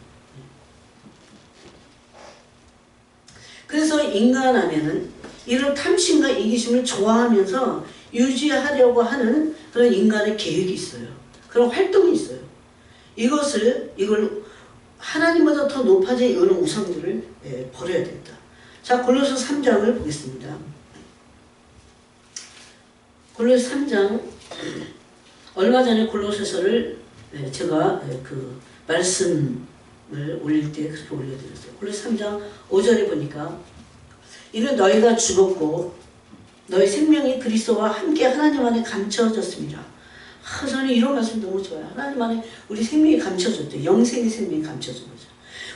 그래서 인간 안에는 이런 탐심과 이기심을 좋아하면서 유지하려고 하는 그런 인간의 계획이 있어요. 그런 활동이 있어요. 이걸 하나님보다 더 높아진 이런 우상들을 버려야 된다. 자, 골로새 3장을 보겠습니다. 골로새 3장, 얼마 전에 골로새서를 제가 그 말씀을 올릴 때 그렇게 올려드렸어요. 골로새 3장 5절에 보니까 이는 너희가 죽었고 너희 생명이 그리스도와 함께 하나님 안에 감춰졌습니다. 저는 이런 말씀 너무 좋아요. 하나님 안에 우리 생명이 감춰졌대요. 영생의 생명이 감춰진 거죠.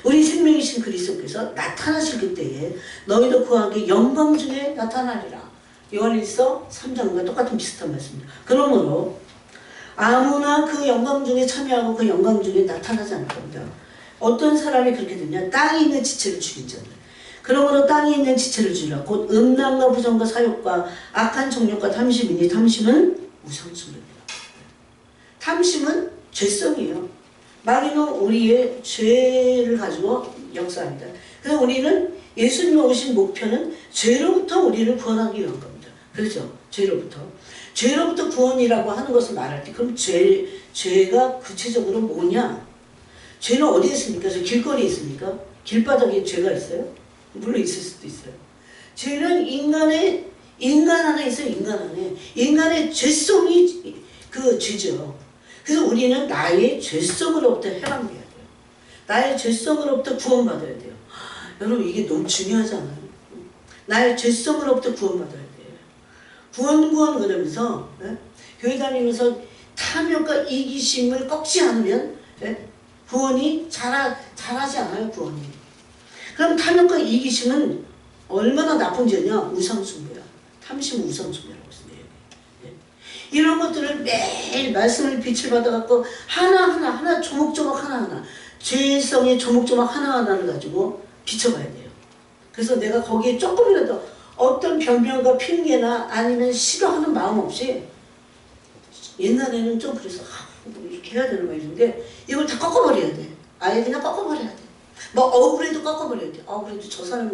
우리 생명이신 그리스도께서 나타나실 그때에 너희도 그와 함께 영광 중에 나타나리라. 요한일서 3장과 똑같은 비슷한 말씀입니다. 그러므로 아무나 그 영광 중에 참여하고 그 영광 중에 나타나지 않을 겁니다. 어떤 사람이 그렇게 되냐? 땅에 있는 지체를 죽인 자들. 그러므로 땅에 있는 지체를 죽이라. 곧 음란과 부정과 사욕과 악한 정욕과 탐심이니 탐심은 우상숭배입니다. 탐심은 죄성이에요. 마귀는 우리의 죄를 가지고 역사합니다. 그래서 우리는 예수님이 오신 목표는 죄로부터 우리를 구원하기 위한 겁니다. 그렇죠? 죄로부터 구원이라고 하는 것을 말할 때 그럼 죄가 구체적으로 뭐냐? 죄는 어디에 있습니까? 저 길거리에 있습니까? 길바닥에 죄가 있어요? 물론 있을 수도 있어요. 죄는 인간 안에 있어요. 인간 안에. 인간의 죄성이 그 죄죠. 그래서 우리는 나의 죄성으로부터 해방돼야 돼요. 나의 죄성으로부터 구원받아야 돼요. 여러분 이게 너무 중요하잖아요. 나의 죄성으로부터 구원받아야 돼요. 구원 그러면서 교회 다니면서 탐욕과 이기심을 꺾지 않으면 구원이 잘하지 않아요. 구원이. 그럼 탐욕과 이기심은 얼마나 나쁜 죄냐? 우상숭배야. 탐심은 우상숭배라고 했습니다. 이런 것들을 매일 말씀을 빛을 받아갖고 하나 조목조목 하나하나 죄성의 조목조목 하나하나를 가지고 비춰봐야 돼요. 그래서 내가 거기에 조금이라도 어떤 변명과 핑계나 아니면 싫어하는 마음 없이 옛날에는 좀 그래서 이렇게 해야 되는 거 있는데 이걸 다 꺾어버려야 돼. 아예 그냥 꺾어버려야 돼. 뭐 억울해도 꺾어버려야 돼. 그래도 저 사람이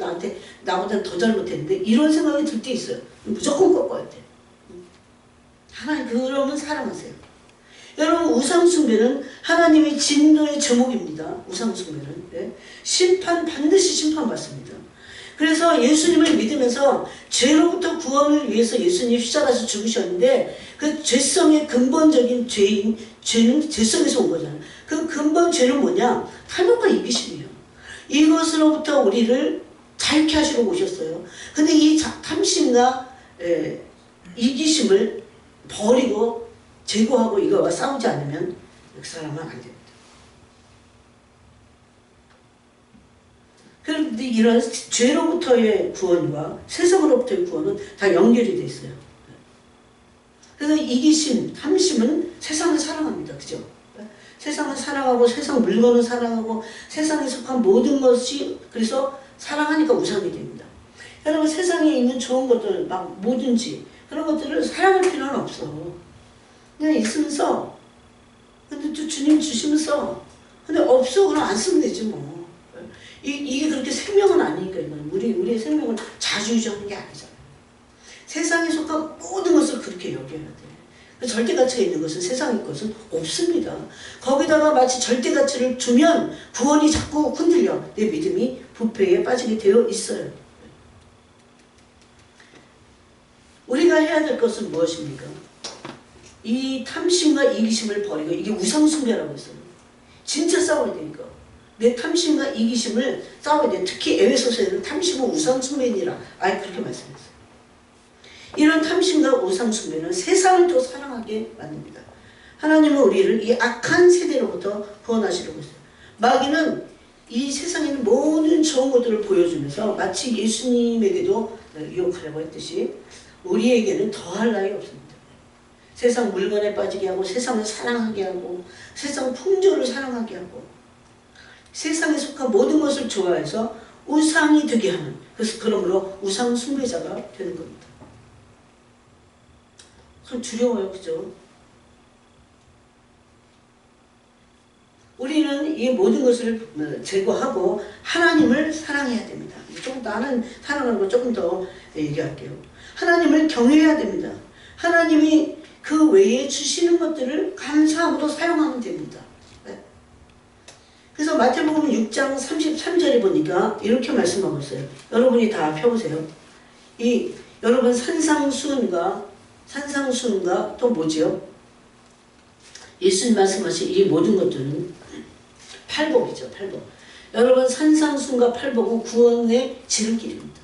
나보다 더 잘못했는데 이런 생각이 들 때 있어요. 무조건 꺾어야 돼. 하나님 그러면 사랑하세요. 여러분 우상숭배는 하나님의 진노의 제목입니다. 우상숭배는 네. 반드시 심판받습니다. 그래서 예수님을 믿으면서 죄로부터 구원을 위해서 예수님이 십자가에서 죽으셨는데 그 죄성의 근본적인 죄는 죄성에서 온 거잖아요. 그 근본 죄는 뭐냐? 탐욕과 이기심이에요. 이것으로부터 우리를 자유케 하시러 오셨어요. 근데 이 탐심과 이기심을 버리고 제거하고 이거와 싸우지 않으면 그 사람은 안 됩니다. 그런데 이런 죄로부터의 구원과 세상으로부터의 구원은 다 연결이 돼 있어요. 그래서 이기심, 탐심은 세상을 사랑합니다. 그죠? 세상을 사랑하고 세상 물건을 사랑하고 세상에 속한 모든 것이 그래서 사랑하니까 우상이 됩니다. 여러분 세상에 있는 좋은 것들 막 뭐든지 그런 것들을 사랑할 필요는 없어. 그냥 있으면 써. 근데 또 주님 주시면서 근데 없어 그럼 안 쓰면 되지 뭐. 이게 그렇게 생명은 아니니까 이건 우리의 생명을 자주유지하는 게 아니잖아요. 세상에 속한 모든 것을 그렇게 여겨야 돼. 절대가치가 있는 것은 세상의 것은 없습니다. 거기다가 마치 절대가치를 주면 구원이 자꾸 흔들려. 내 믿음이 부패에 빠지게 되어 있어요. 우리가 해야 될 것은 무엇입니까? 이 탐심과 이기심을 버리고 이게 우상숭배라고 했어요. 진짜 싸워야 되니까. 내 탐심과 이기심을 싸워야 돼. 특히 에베소서에는 탐심은 우상숭배니라. 그렇게 말씀했어요. 이런 탐심과 우상숭배는 세상을 더 사랑하게 만듭니다. 하나님은 우리를 이 악한 세대로부터 구원하시려고 했어요. 마귀는 이 세상에 있는 모든 좋은 것들을 보여주면서 마치 예수님에게도 유혹하려고 했듯이 우리에게는 더할 나위 없습니다. 세상 물건에 빠지게 하고 세상을 사랑하게 하고 세상 풍조를 사랑하게 하고 세상에 속한 모든 것을 좋아해서 우상이 되게 하는 그래서 그러므로 우상 숭배자가 되는 겁니다. 참 두려워요. 그죠? 우리는 이 모든 것을 제거하고 하나님을 사랑해야 됩니다. 조금 나는 사랑하는 거 조금 더 얘기할게요. 하나님을 경외해야 됩니다. 하나님이 그 외에 주시는 것들을 감사함으로 사용하면 됩니다. 그래서 마태복음 6장 33절에 보니까 이렇게 말씀하고 있어요. 여러분이 다 펴보세요. 여러분 산상수훈과 또 뭐지요? 예수님 말씀하신 이 모든 것들은 팔복이죠. 팔복. 여러분 산상수훈과 팔복은 구원의 지름길입니다.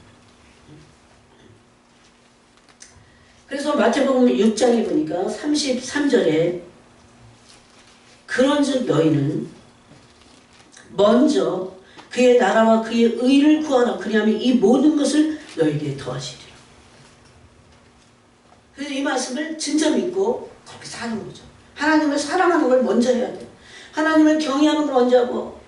그래서 마태복음 6장에 보니까 33절에 그런즉 너희는 먼저 그의 나라와 그의 의를 구하라. 그리하면 이 모든 것을 너희에게 더하시리라. 그래서 이 말씀을 진짜 믿고 그렇게 사는 거죠. 하나님을 사랑하는 걸 먼저 해야 돼요. 하나님을 경외하는 걸 먼저 하고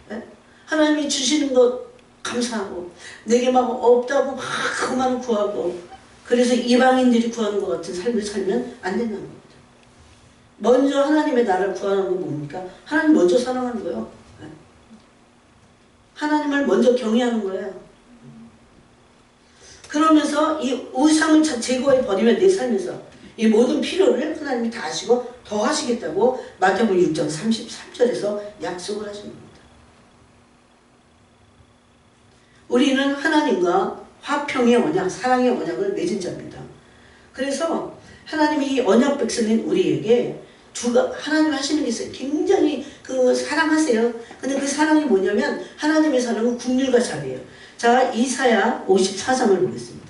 하나님이 주시는 것 감사하고 내게 막 없다고 막 그만 구하고 그래서 이방인들이 구하는 것 같은 삶을 살면 안 된다는 겁니다. 먼저 하나님의 나라를 구하는 건 뭡니까? 하나님 먼저 사랑하는 거예요. 하나님을 먼저 경외하는 거예요. 그러면서 이 우상을 제거해 버리면 내 삶에서 이 모든 필요를 하나님이 다 하시고 더 하시겠다고 마태복음 6장 33절에서 약속을 하신 겁니다. 우리는 하나님과 화평의 언약, 사랑의 언약을 맺은 자입니다. 그래서 하나님이 이 언약 백성인 우리에게 하나님 하시는 게 있어요. 굉장히 사랑하세요. 근데 그 사랑이 뭐냐면 하나님의 사랑은 긍휼과 자비예요. 자, 이사야 54장을 보겠습니다.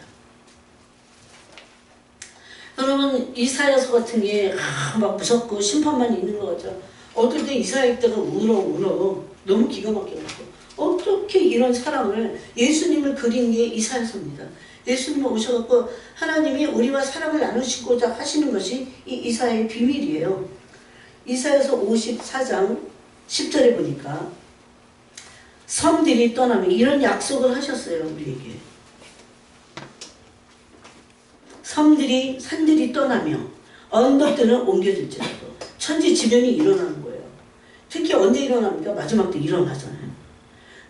여러분 이사야서 같은 게 막 무섭고 심판만 있는 것 같죠. 어떨 때 이사야 때가 울어. 너무 기가 막혀가지고 어떻게 이런 사랑을 예수님을 그린 게 이사야서입니다. 예수님이 오셔갖고 하나님이 우리와 사랑을 나누시고자 하시는 것이 이 이사야의 비밀이에요. 이사야서 54장 10절에 보니까 섬들이 떠나면 이런 약속을 하셨어요. 우리에게. 산들이 떠나며 언덕들은 옮겨질지라도 천지지변이 일어나는 거예요. 특히 언제 일어납니까? 마지막 때 일어나잖아요.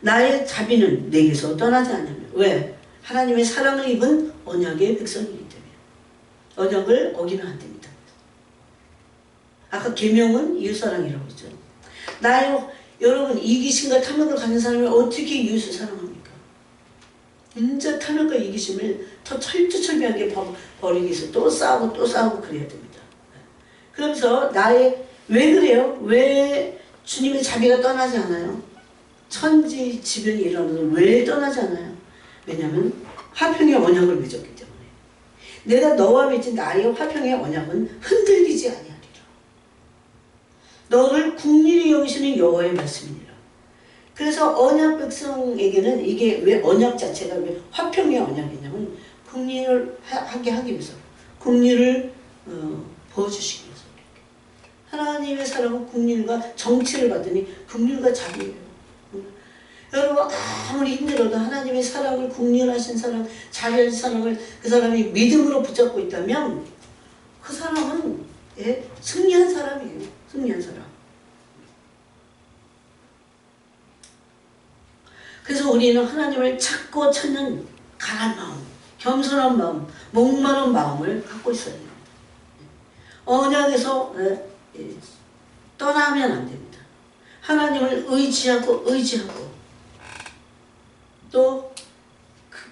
나의 자비는 내게서 떠나지 않으면. 왜? 하나님의 사랑을 입은 언약의 백성이기 때문에. 언약을 어기면 안 됩니다. 아까 계명은 이웃사랑이라고 했죠. 여러분 이기심과 탐욕을 가진 사람이 어떻게 이웃을 사랑합니까? 진짜 탐욕과 이기심을 더 철두철미하게 버리기 위해서 또 싸우고 그래야 됩니다. 그러면서 왜 그래요? 왜 주님의 자비가 떠나지 않아요? 천지지변이 일어나도 왜 떠나지 않아요? 왜냐하면 화평의 언약을 맺었기 때문에. 내가 너와 맺은 나의 화평의 언약은 흔들리지 아니하리라. 너를 국리히 여기시는 여호와의 말씀이니라. 그래서 언약 백성에게는 이게 왜 언약 자체가 왜 화평의 언약이냐면 국리를 하게 하기 위해서, 국리를 보여주시기 위해서. 하나님의 사랑은 국리과 정치를 받으니 국리과 자비예요. 여러분 아무리 힘들어도 하나님의 사랑을, 국리하신 사랑, 자비하신 사랑을 그 사람이 믿음으로 붙잡고 있다면 그 사람은 승리한 사람이에요. 승리한 사람. 그래서 우리는 하나님을 찾고 찾는 강한 마음, 겸손한 마음, 목마른 마음을 갖고 있어야 됩니다. 언약에서 떠나면 안 됩니다. 하나님을 의지하고 또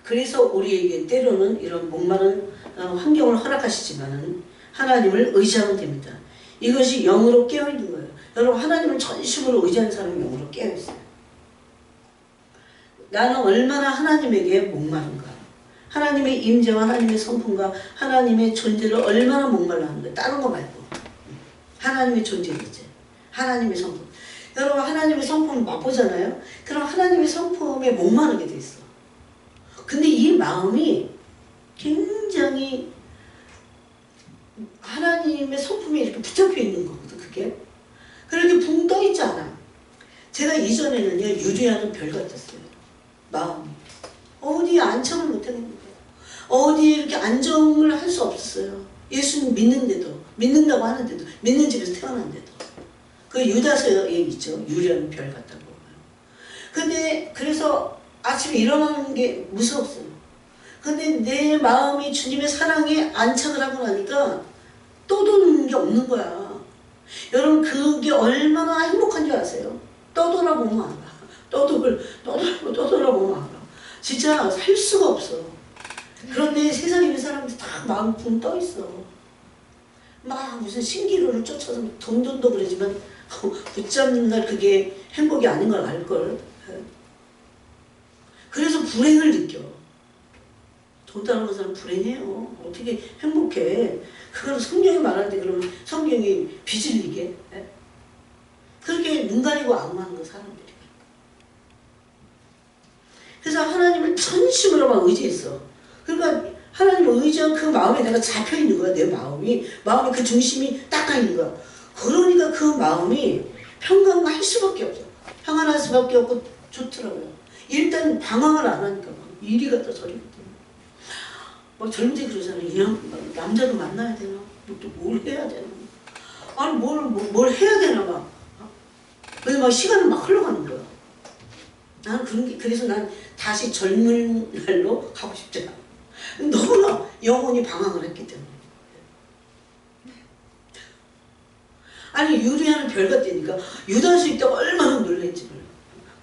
그래서 우리에게 때로는 이런 목마른 환경을 허락하시지만은 하나님을 의지하면 됩니다. 이것이 영으로 깨어있는 거예요. 여러분 하나님을 전심으로 의지하는 사람이 영으로 깨어있어요. 나는 얼마나 하나님에게 목마른가. 하나님의 임재와 하나님의 성품과 하나님의 존재를 얼마나 목말라 하는 거예요. 다른 거 말고. 하나님의 존재이지. 하나님의 성품. 여러분 하나님의 성품을 맛보잖아요. 그럼 하나님의 성품에 목마르게 돼 있어. 근데 이 마음이 굉장히 하나님의 성품에 이렇게 붙잡혀 있는 거거든. 그게. 그렇게 붕 떠 있지 않아. 제가 이전에는요 유리하는 별 같았어요. 마음이. 어디에 안착을 못하겠는 거예요. 어디에 이렇게 안정을 할 수 없었어요. 예수님 믿는다고 하는데도, 믿는 집에서 태어났는데도. 그 유다서에 있죠. 유리한 별 같다고. 근데 그래서 아침에 일어나는 게 무서웠어요. 근데 내 마음이 주님의 사랑에 안착을 하고 나니까 떠도는 게 없는 거야. 여러분 그게 얼마나 행복한 줄 아세요? 떠돌아보면 알아. 떠돌아보면 알아. 진짜 살 수가 없어. 그런데 세상에 있는 사람들 다 마음 붕 떠 있어. 막 무슨 신기루를 쫓아서 돈도 그러지만 붙잡는 날 그게 행복이 아닌 걸 알걸. 그래서 불행을 느껴. 돈 따르는 사람 불행해요. 어떻게 행복해. 그걸 성경이 말하는데 그러면 성경이 비질리게. 그렇게 눈 가리고 악마하는 거 사람들이. 그래서 하나님을 전심으로만 의지했어. 그러니까 하나님을 의지한 그 마음에 내가 잡혀있는 거야. 내 마음이 그 중심이 딱 가있는 거야. 그러니까 그 마음이 평강할 수밖에 없어. 평안할 수밖에 없고 좋더라고요. 일단 방황을 안 하니까 막 이리 갔다 저리 갔다. 막 젊은이 그러잖아요. 남자도 만나야 되나? 또 뭘 해야 되나? 아니 뭘 해야 되나 막. 그래서 막 시간은 막 흘러가는 거야. 나는 그런 게, 그래서 난 다시 젊은 날로 가고 싶지 않아. 너무나 영혼이 방황을 했기 때문에. 아니 유리하는 별 같다니까. 유다수 있다가 얼마나 놀랬지 몰라.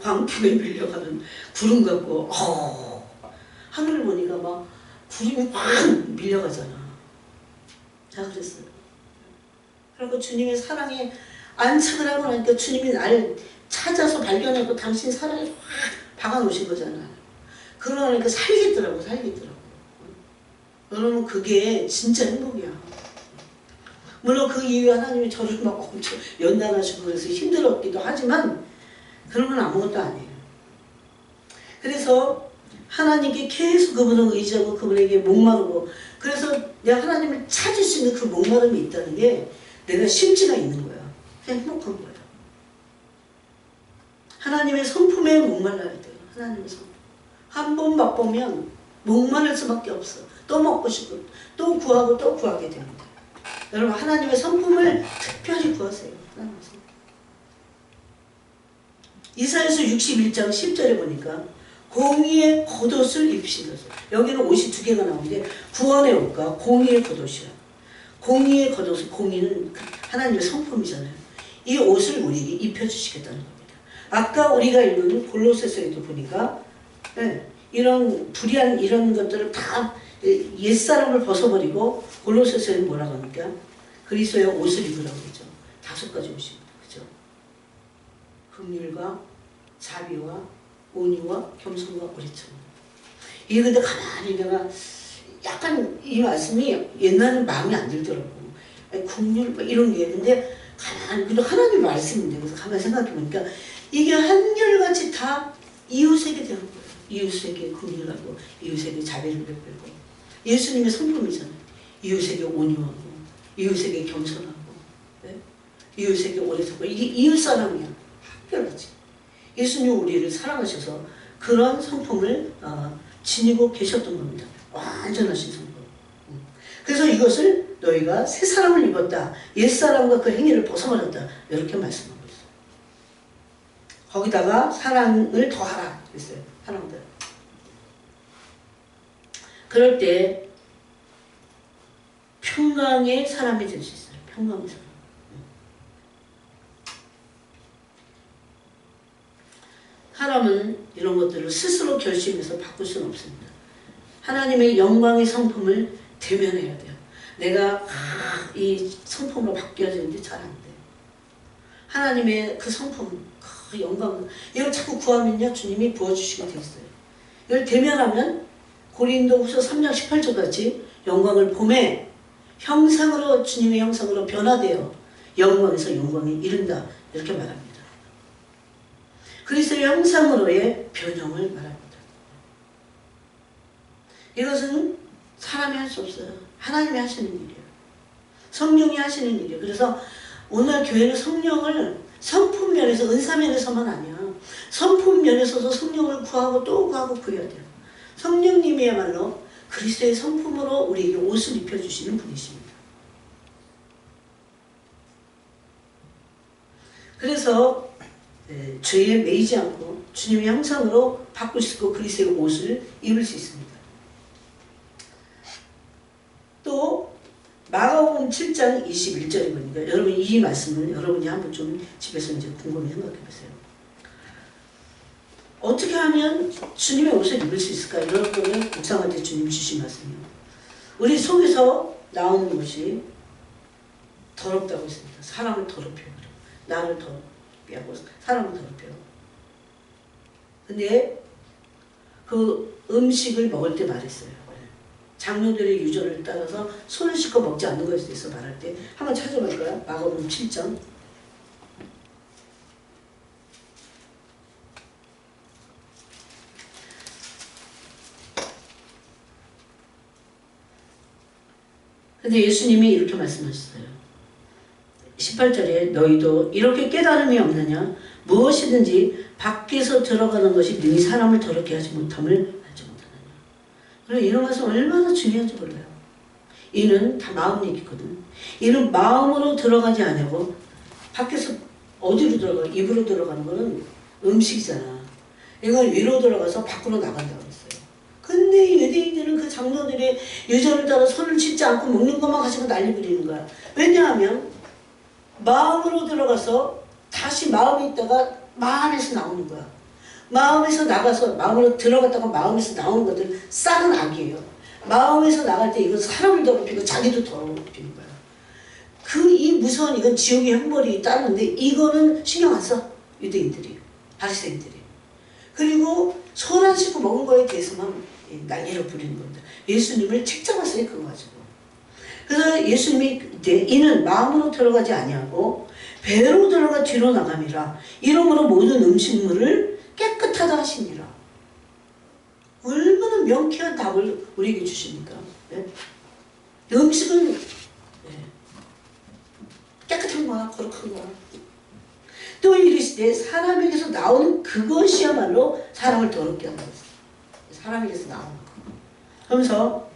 광풍에 밀려가는 구름 같고 하늘을 보니까 막 구름이 확 밀려가잖아. 자 그랬어요. 그리고 주님의 사랑에 안착을 하고 나니까 주님이 나를 찾아서 발견하고 당신 사랑에 확 박아놓으신 거잖아. 그러니까 살겠더라고. 여러분 그게 진짜 행복이야. 물론 그 이후에 하나님이 저를 막 엄청 연단하시고 그래서 힘들었기도 하지만 그런 건 아무것도 아니에요. 그래서 하나님께 계속 그분을 의지하고 그분에게 목마르고, 그래서 내가 하나님을 찾을 수 있는 그 목마름이 있다는 게 내가 심지가 있는 거야. 그냥 행복한 거야. 하나님의 성품에 목말라야 돼요. 하나님의 성품. 한 번 맛보면 목마를 수밖에 없어. 또 먹고 싶고 또 구하고 또 구하게 됩니다. 여러분 하나님의 성품을 특별히 구하세요. 하나님의 성품. 이사야서 61장 10절에 보니까 공의의 겉옷을 입히신 것을. 여기는 옷이 두 개가 나오는데 구원의 옷과 공의의 겉옷이야. 공의의 겉옷은, 공의는 하나님의 성품이잖아요. 이 옷을 우리에게 입혀주시겠다는 겁니다. 아까 우리가 읽은 골로새서에도 보니까 이런 불의한 이런 것들을 다 옛사람을 벗어버리고 골로새서에는 뭐라고 합니까? 그리스도의 옷을 입으라고 그러죠. 5가지 옷입니다. 그죠? 긍휼과 자비와 온유와 겸손과 오래참. 이게 근데 가만히 내가 약간 이 말씀이 옛날에는 마음에 안 들더라고. 긍휼 이런 게 있는데 가만히 그래도 하나님의 말씀인데 그래서 가만히 생각해 보니까 이게 한결같이 다 이웃에게 되는 거예요. 이웃에게 긍휼하고 이웃에게 자비를 베풀고 예수님의 성품이잖아요. 이웃에게 온유하고 이웃에게 겸손하고 이웃에게 오래 참고 이게 이웃사랑이야. 한결같이. 예수님 우리를 사랑하셔서 그런 성품을 지니고 계셨던 겁니다. 완전하신 성품. 그래서 이것을 너희가 새 사람을 입었다. 옛사람과 그 행위를 벗어버렸다. 이렇게 말씀하고 있어요. 거기다가 사랑을 더하라 그랬어요. 사랑들. 그럴 때 평강의 사람이 될 수 있어요. 평강의 사람. 사람은 이런 것들을 스스로 결심해서 바꿀 수는 없습니다. 하나님의 영광의 성품을 대면해야 돼요. 내가 이 성품으로 바뀌어야 되는데 잘 안 돼요. 하나님의 그 성품, 그 영광, 이걸 자꾸 구하면요 주님이 부어주시게 돼 있어요. 이걸 대면하면 고린도후서 3장 18절 같이 영광을 보매 형상으로 주님의 형상으로 변화되어 영광에서 영광에 이른다 이렇게 말합니다. 그리스도의 형상으로의 변형을 말합니다. 이것은 사람이 할 수 없어요. 하나님이 하시는 일이에요. 성령이 하시는 일이에요. 그래서 오늘 교회는 성령을 성품 면에서 은사 면에서만 아니야. 성품 면에서도 성령을 구하고 또 구하고 구해야 돼요. 성령님이야말로 그리스도의 성품으로 우리에게 옷을 입혀주시는 분이십니다. 그래서 죄에 매이지 않고 주님의 형상으로 바꿀 수 있고 그리스도의 옷을 입을 수 있습니다. 또 마가복음 7장 21절에 보니까 여러분 이 말씀을 여러분이 한번 좀 집에서 이제 곰곰이 생각해 보세요. 어떻게 하면 주님의 옷을 입을 수 있을까? 이런 거를 묵상할 주님 주신 말씀이에요. 우리 속에서 나오는 것이 더럽다고 했습니다. 사람을 더럽혀요. 나를 더럽게 하고 사람을 더럽혀요. 근데 그 음식을 먹을 때 말했어요. 장로들의 유전을 따라서 손을 씻고 먹지 않는 것에 대해서 말할 때 한번 찾아볼까요? 마가복음 7장. 근데 예수님이 이렇게 말씀하셨어요. 18절에 너희도 이렇게 깨달음이 없느냐? 무엇이든지 밖에서 들어가는 것이 능히 사람을 더럽게 하지 못함을 알지 못하느냐. 그럼 이런 것은 얼마나 중요한지 몰라요. 이는 다 마음 얘기거든. 이는 마음으로 들어가지 않고 밖에서 어디로 들어가? 입으로 들어가는 거는 음식이잖아. 이건 위로 들어가서 밖으로 나간다고 했어요. 근데 이 유대인들은 그 장로들의 유전을 따라 손을 씻지 않고 먹는 것만 가지고 난리 부리는 거야. 왜냐하면 마음으로 들어가서 다시 마음에 있다가 마음에서 나오는 거야. 마음에서 나가서 마음으로 들어갔다가 마음에서 나오는 것들 싹은 악이에요. 마음에서 나갈 때 이건 사람을 더럽히고 자기도 더럽히는 거야. 이 무서운 이건 지옥의 형벌이 따르는데 이거는 신경 안 써. 유대인들이, 바리새인들이. 그리고 손 안 씻고 먹은 거에 대해서만 난리를 부리는 겁니다. 예수님을 책잡았어요. 그거 가지고. 그래서 예수님이 이는 마음으로 들어가지 아니하고 배로 들어가 뒤로 나감이라. 이러므로 모든 음식물을 깨끗하다 하시니라. 얼마나 명쾌한 답을 우리에게 주십니까? 네? 음식은 깨끗한 거야, 거룩한 거야. 또 이르시되 사람에게서 나오는 그것이야말로 사람을 더럽게 한다고 했어요. 사람에게서 나오는 거. 그러면서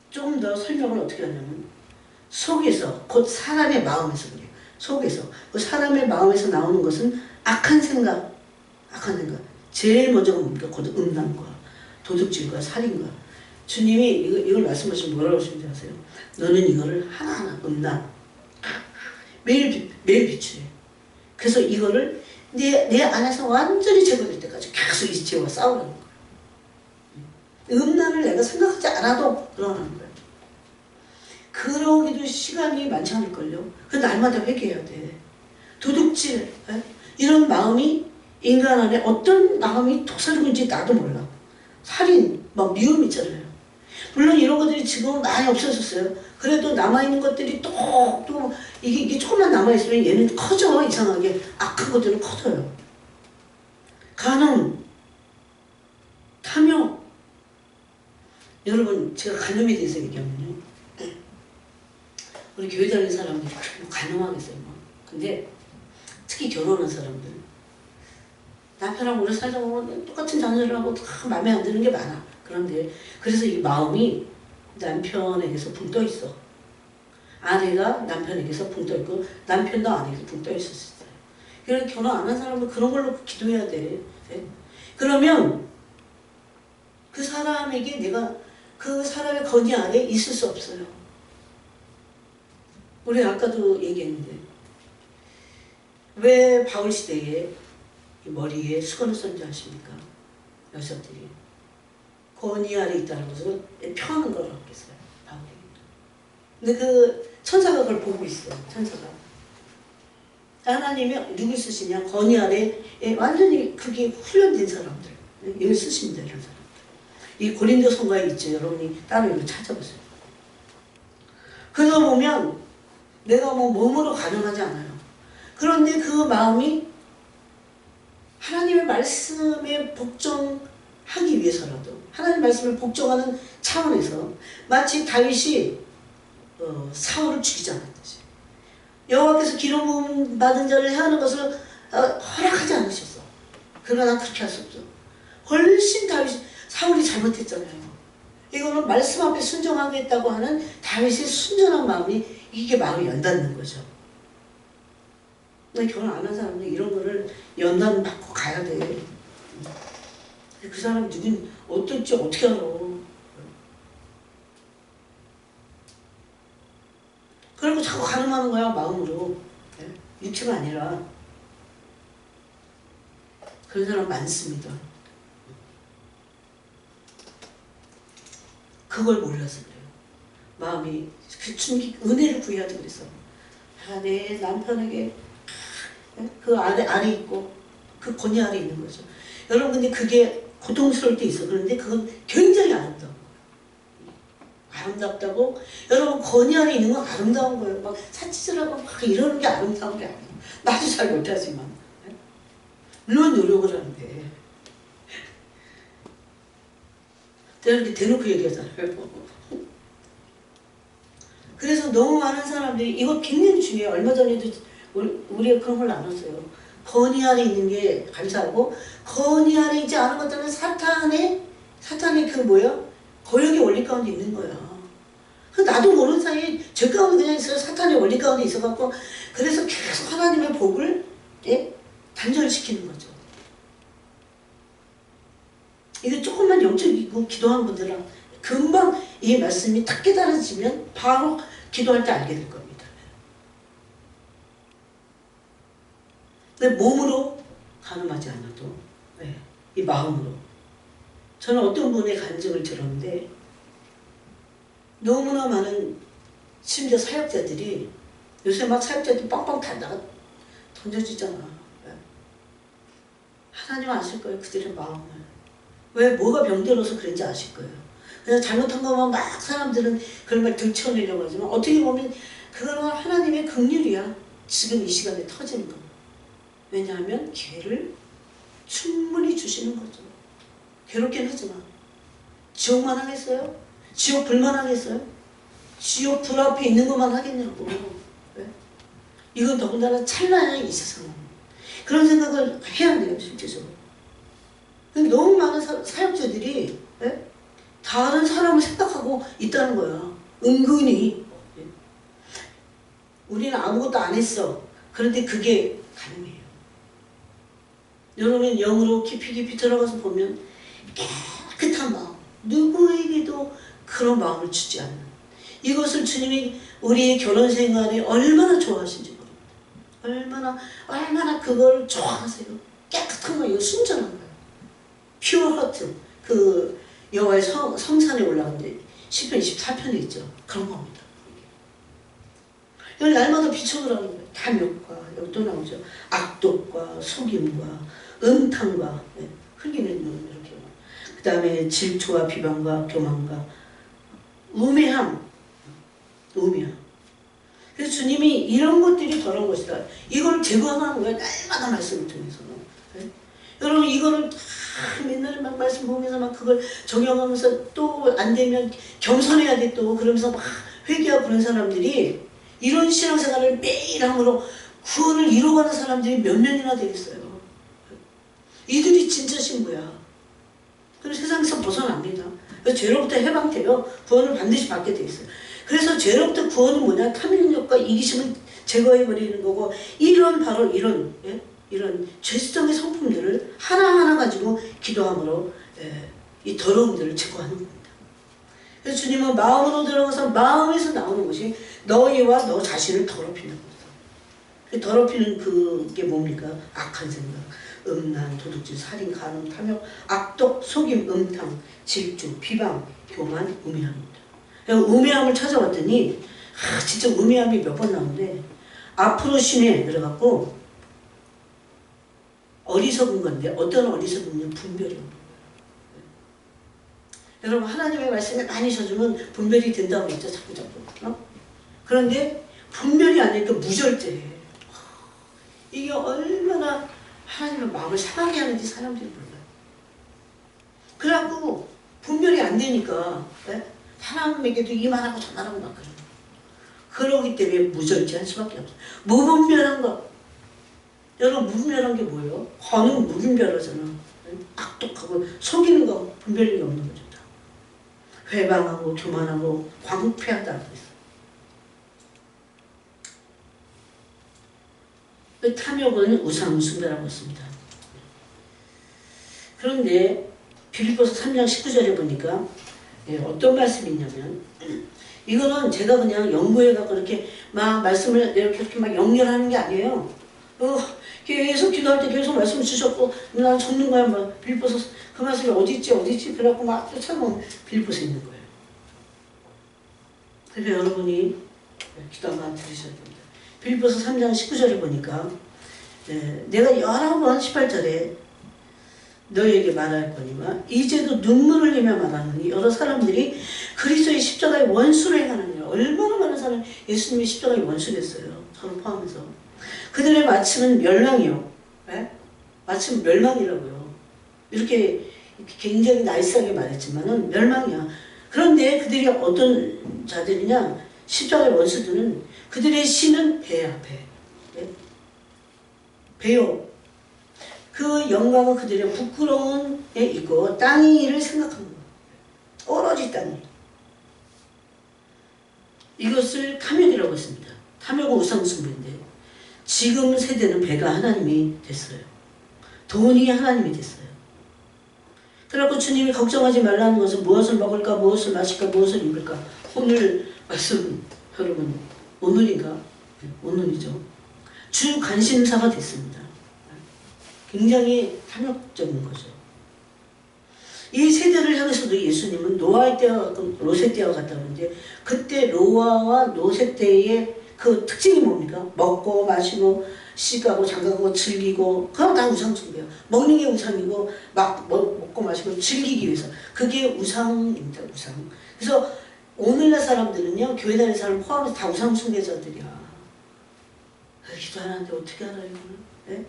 조금 더 설명을 어떻게 하냐면 속에서 곧 사람의 마음에서 그래요. 속에서. 그 사람의 마음에서 나오는 것은 악한 생각. 제일 먼저가 뭡니까? 곧 음란과 도둑질과 살인과. 주님이 이걸 말씀하시면 뭐라고 하시는지 아세요? 너는 이거를 하나하나 음란 매일 비추래. 그래서 이거를 내 안에서 완전히 제거될 때까지 계속 이 죄와 싸우라는 거야. 음란을 내가 생각하지 않아도 그러는 거야. 그러기도 시간이 많지 않을걸요. 그 날마다 회개해야 돼. 도둑질, 이런 마음이 인간 안에 어떤 마음이 도사리고 있는지 나도 몰라. 살인, 막 미움 있잖아요. 물론 이런 것들이 지금 많이 없어졌어요. 그래도 남아있는 것들이 또 이게 조금만 남아있으면 얘는 커져. 이상하게 악한 것들은 커져요. 간음, 탐욕. 여러분, 제가 간음에 대해서 얘기하면요, 우리 교회 다니는 사람들이 간음하겠어요. 근데 특히 결혼한 사람들, 남편하고 오래 살다 보면 똑같은 자녀를 하고 다 마음에 안 드는 게 많아. 그런데 그래서 이 마음이 남편에게서 붕 떠 있어. 아내가 남편에게서 붕 떠 있고 남편도 아내에게서 붕 떠 있었어요. 그래서 결혼 안 한 사람은 그런 걸로 기도해야 돼. 그러면 그 사람에게 내가 그 사람의 건의 아래 있을 수 없어요. 우리 아까도 얘기했는데 왜 바울 시대에 머리에 수건을 썼는지 아십니까? 여자들이 권위 아래 있다는 것을 표하는 걸 알겠어요. 바울이. 근데 그 천사가 그걸 보고 있어. 천사가. 하나님이 누굴 쓰시냐? 권위 아래 완전히 그게 훈련된 사람들. 여기 쓰십니다. 이런 사람들. 이 고린도 성가에 있죠. 여러분이 따로 이거 찾아보세요. 그러다 보면 내가 몸으로 가능하지 않아요. 그런데 그 마음이 하나님의 말씀에 복종하기 위해서라도 하나님의 말씀을 복종하는 차원에서 마치 다윗이 사울을 죽이지 않았듯이 여호와께서 기름 부음 받은 자를 해하는 것을 허락하지 않으셨어. 그러나 그렇게 할 수 없죠. 훨씬 사울이 잘못했잖아요. 이거는 말씀 앞에 순종하겠다고 하는 다윗의 순전한 마음이 이게 마음이 연닿는 거죠. 결혼 안 한 사람은 이런 거를 연단 받고 가야 돼. 그 사람 누군 어떨지 어떻게 알아. 그리고 자꾸 가늠하는 거야, 마음으로. 육체가 아니라. 그런 사람 많습니다. 그걸 몰라서 그래요. 마음이 은혜를 구해야 돼. 그래서 내 남편에게 그 아래 있고 그 권위 아래 있는 거죠. 여러분 근데 그게 고통스러울 때 있어. 그런데 그건 굉장히 아름다워. 아름답다고 여러분 권위 아래 있는 건 아름다운 거예요. 막 사치질하고 막 이러는 게 아름다운 게 아니에요. 나도 잘 못하지만 물론 노력을 하는데 내가 이렇게 대놓고 얘기하잖아요. 그래서 너무 많은 사람들이 이거 굉장히 중요해요. 얼마 전에도 우리가 그런 걸 나눴어요. 권위 아래 있는 게 감사하고 권위 아래 있지 않은 것들은 사탄의 그 거역의 원리 가운데 있는 거야. 나도 모르는 사이에 죄 가운데 그냥 있어요. 사탄의 원리 가운데 있어갖고 그래서 계속 하나님의 복을 단절시키는 거죠. 이게 조금만 영적이고 기도한 분들은 금방 이 말씀이 딱 깨달아지면 바로 기도할 때 알게 될 겁니다. 근데 몸으로 가늠하지 않아도 이 마음으로. 저는 어떤 분의 간증을 들었는데 너무나 많은 심지어 사역자들이 요새 막 사역자들이 빵빵 달다가 던져지잖아. 하나님 아실 거예요. 그들의 마음을. 왜 뭐가 병들어서 그런지 아실 거예요. 그냥 잘못한 거만 막 사람들은 그런 말 들춰내려고 하지만 어떻게 보면 그거는 하나님의 긍휼이야. 지금 이 시간에 터지는 거. 왜냐하면 기회를 충분히 주시는 거죠. 괴롭긴 하지만 지옥만 하겠어요? 지옥 불만 하겠어요? 지옥 불 앞에 있는 것만 하겠냐고. 왜? 이건 더군다나 찰나야 이 세상은. 그런 생각을 해야 돼요. 실제적으로. 근데 너무 많은 사역자들이 다른 사람을 생각하고 있다는 거야. 은근히. 우리는 아무것도 안 했어. 그런데 그게 가능해요. 여러분 영으로 깊이 들어가서 보면 깨끗한 마음, 누구에게도 그런 마음을 주지 않는, 이것을 주님이 우리의 결혼 생활에 얼마나 좋아하신지 모릅니다. 얼마나 그걸 좋아하세요. 깨끗한 거예요. 순전한 거예요. Pure heart. 그 여호와의 성산에 올라가는데 시편 24편에 있죠. 그런 겁니다. 여기 날마다 비춰보라는 거예요. 탐욕과, 여기 또 나오죠. 악독과 속임과 음탕과, 네, 흘기는 눈, 이렇게. 그 다음에 질투와 비방과 교만과 우매함. 그래서 주님이 이런 것들이 더러운 것이다. 이걸 제거하는 거예요. 날마다 말씀을 통해서는. 네? 여러분 이거를 다 맨날 막 말씀 보면서 막 그걸 적용하면서 또 안 되면 겸손해야 돼 또 그러면서 막 회개하고 그런 사람들이 이런 신앙생활을 매일 함으로 구원을 이루어가는 사람들이 몇 명이나 되겠어요. 이들이 진짜 신부야. 그래서 세상에서 벗어납니다. 그래서 죄로부터 해방돼요. 구원을 반드시 받게 돼 있어요. 그래서 죄로부터 구원은 뭐냐? 탐욕과 이기심을 제거해버리는 거고, 바로 이런 죄성의 성품들을 하나하나 가지고 기도함으로 이 더러움들을 제거하는 겁니다. 그래서 주님은 마음으로 들어가서 마음에서 나오는 것이 너희와 너 자신을 더럽히는 겁니다. 더럽히는 그게 뭡니까? 악한 생각, 음란, 도둑질, 살인, 간음, 탐욕, 악독, 속임, 음탕, 질주, 비방, 교만, 우매함입니다. 우매함을 찾아봤더니 진짜 우매함이 몇 번 나오는데 앞으로 심해 들어갔고 어리석은 건데 어떤 어리석은 분별이 없는 거예요. 여러분 하나님의 말씀에 많이 젖으면 분별이 된다고 했죠. 자꾸 그런데 분별이 아니니까 무절제해. 이게 얼마나 하나님의 마음을 상하게 하는지 사람들이 몰라요. 그래갖고 분별이 안 되니까 사람에게도 이만하고 저만하고 막 그래요. 그러기 때문에 무절제할 수밖에 없어요. 무분별한 것. 여러분 무분별한 게 뭐예요? 허는 무분별하잖아. 악독하고 속이는 거 분별력이 없는 거죠. 다. 회방하고 교만하고 광패하다 그랬어요. 탐욕은 우상 숭배라고 했습니다. 그런데 빌립보서 3장 19절에 보니까 어떤 말씀이 있냐면 이거는 제가 그냥 연구해갖고 이렇게 막 말씀을 이렇게 막 연결하는 게 아니에요. 계속 기도할 때 계속 말씀을 주셨고 난 적는 거야. 막 빌립보서 그 말씀이 어디 있지 그래갖고 막 찾아보면 빌립보서에 있는 거예요. 그래서 여러분이 기도 한번 들으셔야 됩니다. 빌립보서 3장 19절에 보니까 내가 여러 번 18절에 너희에게 말할 거니와 이제도 눈물을 흘리며 말하느니 여러 사람들이 그리스도의 십자가의 원수를 행하느니라. 얼마나 많은 사람이 예수님이 십자가의 원수됐어요. 저를 포함해서. 그들의 마침은 멸망이요. 네? 마침 멸망이라고요. 이렇게 굉장히 나이스하게 말했지만은 멸망이야. 그런데 그들이 어떤 자들이냐? 십자가의 원수들은 그들의 신은 배야, 배. 네? 배요. 그 영광은 그들의 부끄러운 에 있고 땅의 일을 생각하는 거예요. 오로지 땅 일. 이것을 탐욕이라고 했습니다. 탐욕은 우상숭배인데 지금 세대는 배가 하나님이 됐어요. 돈이 하나님이 됐어요. 그래서 주님이 걱정하지 말라는 것은 무엇을 먹을까, 무엇을 마실까, 무엇을 입을까. 오늘 말씀 여러분 오늘인가? 오늘이죠. 주 관심사가 됐습니다. 굉장히 탐욕적인 거죠. 이 세대를 향해서도 예수님은 노아의 때와 롯의 때와 같다는데 그때 노아와 롯의 때의 그 특징이 뭡니까? 먹고 마시고 시가고 장가고 즐기고 그건 다 우상숭배예요. 먹는 게 우상이고 막 먹고 마시고 즐기기 위해서 그게 우상입니다. 우상. 그래서 오늘날 사람들은요 교회 다니는 사람 포함해서 다 우상숭배자들이야. 기도 안 하는데 어떻게 알아요 이거는? 네?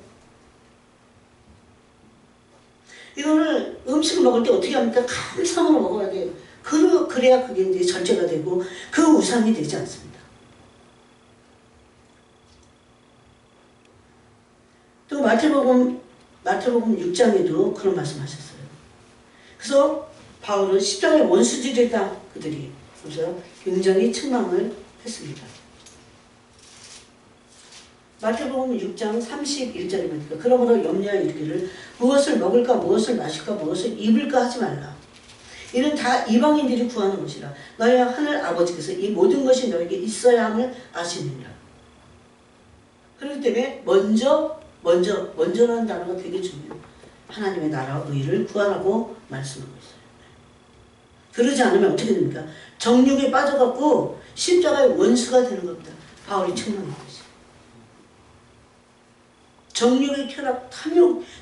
이거를 음식을 먹을 때 어떻게 합니까? 감상으로 먹어야 돼요. 그래야 그게 이제 절제가 되고 그 우상이 되지 않습니다. 또 마태복음 6장에도 그런 말씀하셨어요. 그래서 바울은 십자가의 원수들이다 그들이. 그래서 굉장히 책망을 했습니다. 마태복음 6장 31절입니다. 그러므로 염려하여 이르기를 무엇을 먹을까 무엇을 마실까 무엇을 입을까 하지 말라. 이는 다 이방인들이 구하는 것이라. 너희와 하늘 아버지께서 이 모든 것이 너에게 있어야 함을 아시느니라. 그렇기 때문에 먼저라는 단어가 되게 중요해요. 하나님의 나라와 의를 구하라고 말씀하고 있어요. 그러지 않으면 어떻게 됩니까? 정욕에 빠져갖고 십자가의 원수가 되는 겁니다. 바울이 책망한 것이. 정욕의 쾌락,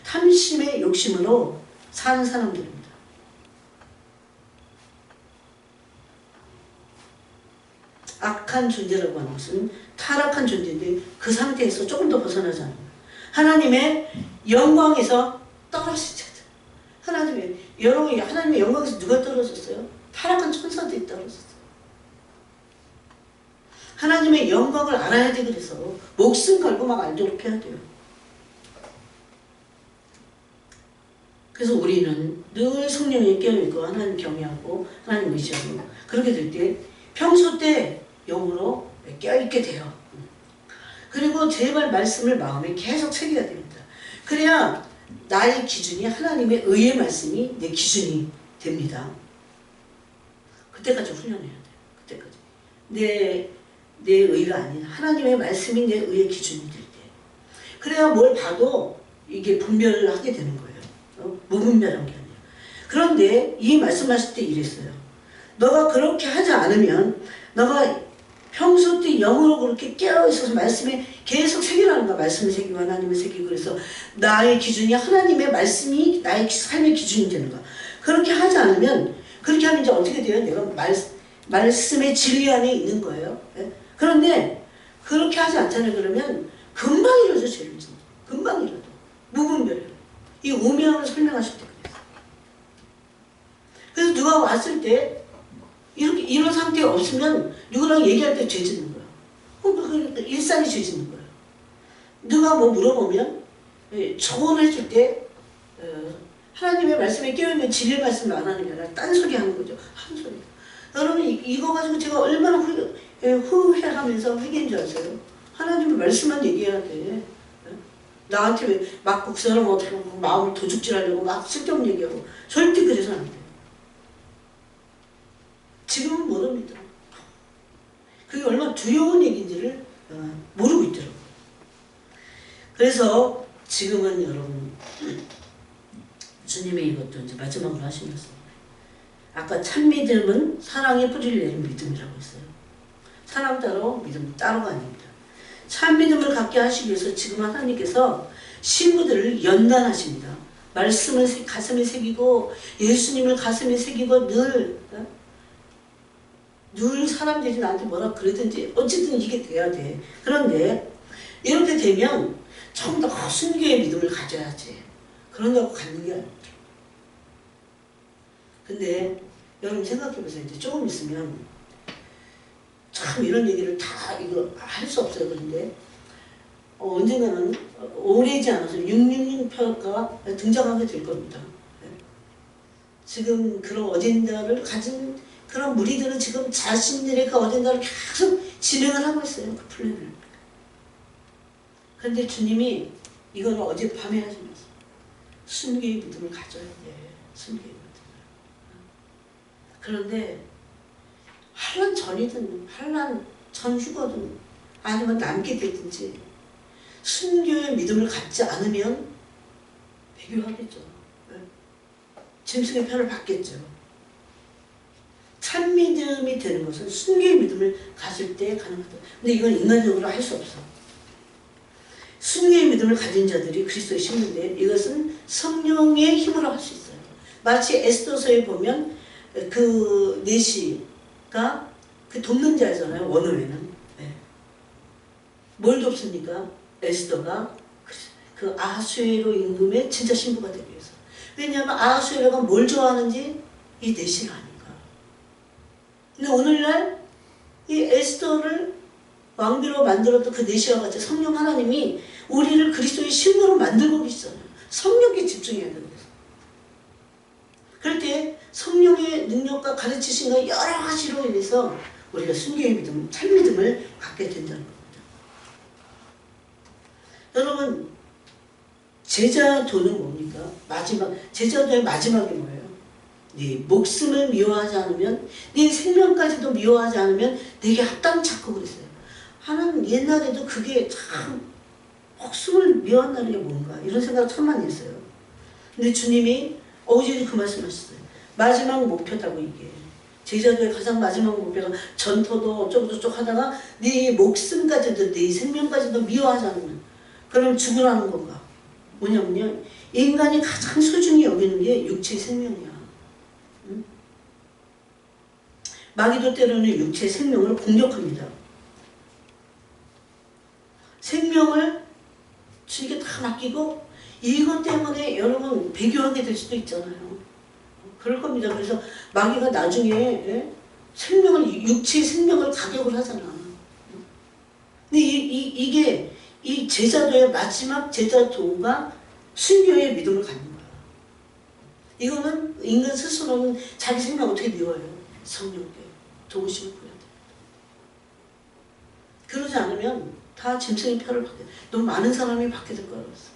탐심의 욕심으로 사는 사람들입니다. 악한 존재라고 하는 것은 타락한 존재인데 그 상태에서 조금 더 벗어나지 않아요. 하나님의 영광에서 떨어지죠. 하나님의 영광에서 누가 떨어졌어요? 타락한 천사들이 떨어졌어요. 하나님의 영광을 알아야 돼. 그래서 목숨 걸고 막 알도록 해야 돼요. 그래서 우리는 늘 성령에 깨어있고 하나님 경외하고 하나님 의지하고 그렇게 될 때 평소 때 영으로 깨어있게 돼요. 그리고 제발 말씀을 마음에 계속 새겨야 됩니다. 그래야 나의 기준이 하나님의 의의 말씀이 내 기준이 됩니다. 그때까지 훈련해야 돼요. 그때까지. 내 의가 아닌 하나님의 말씀이 내 의의 기준이 될 때. 그래야 뭘 봐도 이게 분별을 하게 되는 거예요. 무분별한 게 아니에요. 그런데 이 말씀하실 때 이랬어요. 너가 그렇게 하지 않으면 너가 평소 때 영으로 그렇게 깨어있어서 말씀에 계속 새기라는 거야. 말씀을 새기고 하나님을 새기고 그래서 나의 기준이 하나님의 말씀이 나의 삶의 기준이 되는 거야. 그렇게 하지 않으면 그렇게 하면 이제 어떻게 돼요? 내가 말씀의 진리 안에 있는 거예요. 네? 그런데 그렇게 하지 않잖아요. 그러면 금방 이루어져 죄를 짓는 금방 이루어져. 무분별해요. 이 오명을 설명하실 때 그랬어요. 그래서 누가 왔을 때 이런 상태에 없으면 누구랑 얘기할 때 죄 짓는 거야. 일상이 죄 짓는 거야. 누가 뭐 물어보면 조언을 해줄 때 하나님의 말씀에 깨어있는 진리의 말씀을 안 하는 게 아니라 딴소리 하는 거죠. 한 소리. 여러분 이거 가지고 제가 얼마나 후회하면서 회개인 줄 아세요? 하나님의 말씀만 얘기해야 돼. 나한테 왜 막 그 사람 어떻게 마음을 도둑질하려고 막 쓸데없는 얘기하고 절대 그래서 안 돼. 지금은 모릅니다. 그게 얼마나 두려운 얘기인지를 모르고 있더라고요. 그래서 지금은 여러분 주님의 이것도 이제 마지막으로 하시면서 아까 참 믿음은 사랑의 뿌리를 내린 믿음이라고 했어요. 사랑 따로 믿음 따로가 아닙니다. 참 믿음을 갖게 하시기 위해서 지금 하나님께서 신부들을 연단하십니다. 말씀을 가슴에 새기고 예수님을 가슴에 새기고 늘 사람들이 나한테 뭐라 그러든지 어쨌든 이게 돼야 돼. 그런데 이렇게 되면 좀 더 순교의 믿음을 가져야지. 그런다고 갖는 게 아닙니다. 근데 여러분 생각해보세요. 이제 조금 있으면 참 이런 얘기를 다 이거 할 수 없어요. 그런데 언젠가는 오래지 않아서 666표가 등장하게 될 겁니다. 지금 그런 어젠다를 가진 그런 무리들은 지금 자신들의 그 어젠다를 계속 진행을 하고 있어요. 그 플랜을. 그런데 주님이 이거는 어젯밤에 하시면서 순교의 믿음을 가져야 돼. 순교의 믿음을. 그런데 환난 전이든 환난 전후거든 아니면 남게 되든지 순교의 믿음을 갖지 않으면 배교하겠죠. 짐승의 편을 받겠죠. 참 믿음이 되는 것은 순교의 믿음을 가질 때 가능하다. 근데 이건 인간적으로 할 수 없어. 순교의 믿음을 가진 자들이 그리스도의 신부인데 이것은 성령의 힘으로 할 수 있어요. 마치 에스더서에 보면 그 내시가 그 돕는 자잖아요. 원어에는. 네. 뭘 돕습니까? 에스더가 그 아하수에로 임금의 진짜 신부가 되기 위해서. 왜냐하면 아하수에로가 뭘 좋아하는지 이 내시가 아닌가. 근데 오늘날 이 에스더를 왕비로 만들었던 그 내시와 같이 성령 하나님이 우리를 그리스도의 신부로 만들고 계시잖아요. 성령에 집중해야 되는 거예요. 그럴 때 성령의 능력과 가르치심과 여러 가지로 인해서 우리가 순교의 믿음, 참 믿음을 갖게 된다는 겁니다. 여러분 제자도는 뭡니까? 제자도의 마지막이 뭐예요? 네 목숨을 미워하지 않으면, 네 생명까지도 미워하지 않으면 내게 합당치 않고 그랬어요. 하나님 옛날에도 그게 참 목숨을 미워한다는 게 뭔가 이런 생각을 참 많이 했어요. 근데 주님이 어제도 그 말씀하셨어요. 마지막 목표다고 이게. 제자도의 가장 마지막 목표가 전토도 어쩌고저쩌고 하다가 네 목숨까지도 네 생명까지도 미워하지 않으면 그럼 죽으라는 건가? 뭐냐면요. 인간이 가장 소중히 여기는 게 육체의 생명이야. 응? 마귀도 때로는 육체의 생명을 공격합니다. 생명을 주님께 다 맡기고 이것 때문에 여러분 배교하게 될 수도 있잖아요. 그럴 겁니다. 그래서 마귀가 나중에 육체의 생명을 가격을 하잖아. 근데 이게 이 제자도의 마지막 제자도가 순교의 믿음을 갖는 거야. 이거는 인간 스스로는 자기 생명 어떻게 미워요? 성령께 도우심을 구해야 돼. 그러지 않으면 다 짐승의 표를 받게 돼. 너무 많은 사람이 받게 될 거라서.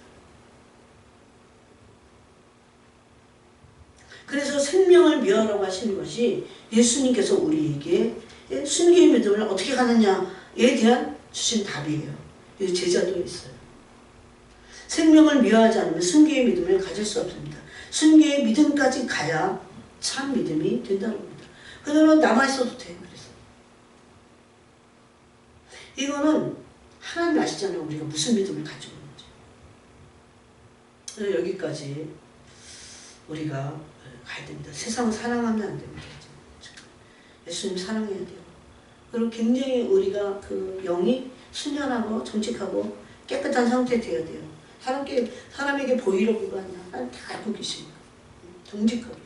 그래서 생명을 미워하라고 하시는 것이 예수님께서 우리에게 순교의 믿음을 어떻게 가느냐에 대한 주신 답이에요. 이 제자도에 있어요. 생명을 미워하지 않으면 순교의 믿음을 가질 수 없습니다. 순교의 믿음까지 가야 참 믿음이 된다는 겁니다. 그대로 남아있어도 돼. 그래서 이거는 하나님 아시잖아요. 우리가 무슨 믿음을 가지고 있는지. 그래서 여기까지 우리가 가야 됩니다. 세상을 사랑하면 안 됩니다. 예수님 사랑해야 돼요. 그리고 굉장히 우리가 그 영이 순전하고 정직하고 깨끗한 상태 되어야 돼요. 사람에게 보이려고가 아니라 하나님 다 알고 계십니다. 정직하게.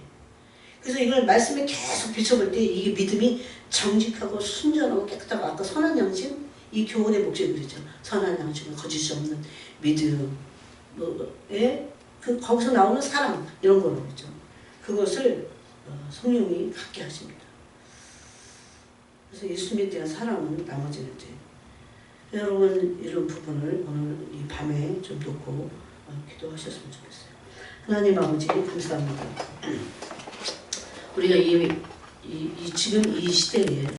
그래서 이걸 말씀에 계속 비춰볼 때 이게 믿음이 정직하고 순전하고 깨끗하고 아까 선한 양심, 이 교훈의 목적이 그랬죠. 선한 양심은 거짓이 없는 믿음에 거기서 나오는 사랑 이런 거로 그랬죠. 그것을 성령이 갖게 하십니다. 그래서 예수님에 대한 사랑은 나머지는 이제 여러분 이런 부분을 오늘 이 밤에 좀 놓고 기도하셨으면 좋겠어요. 하나님 아버지 감사합니다. 우리가 지금 이 시대에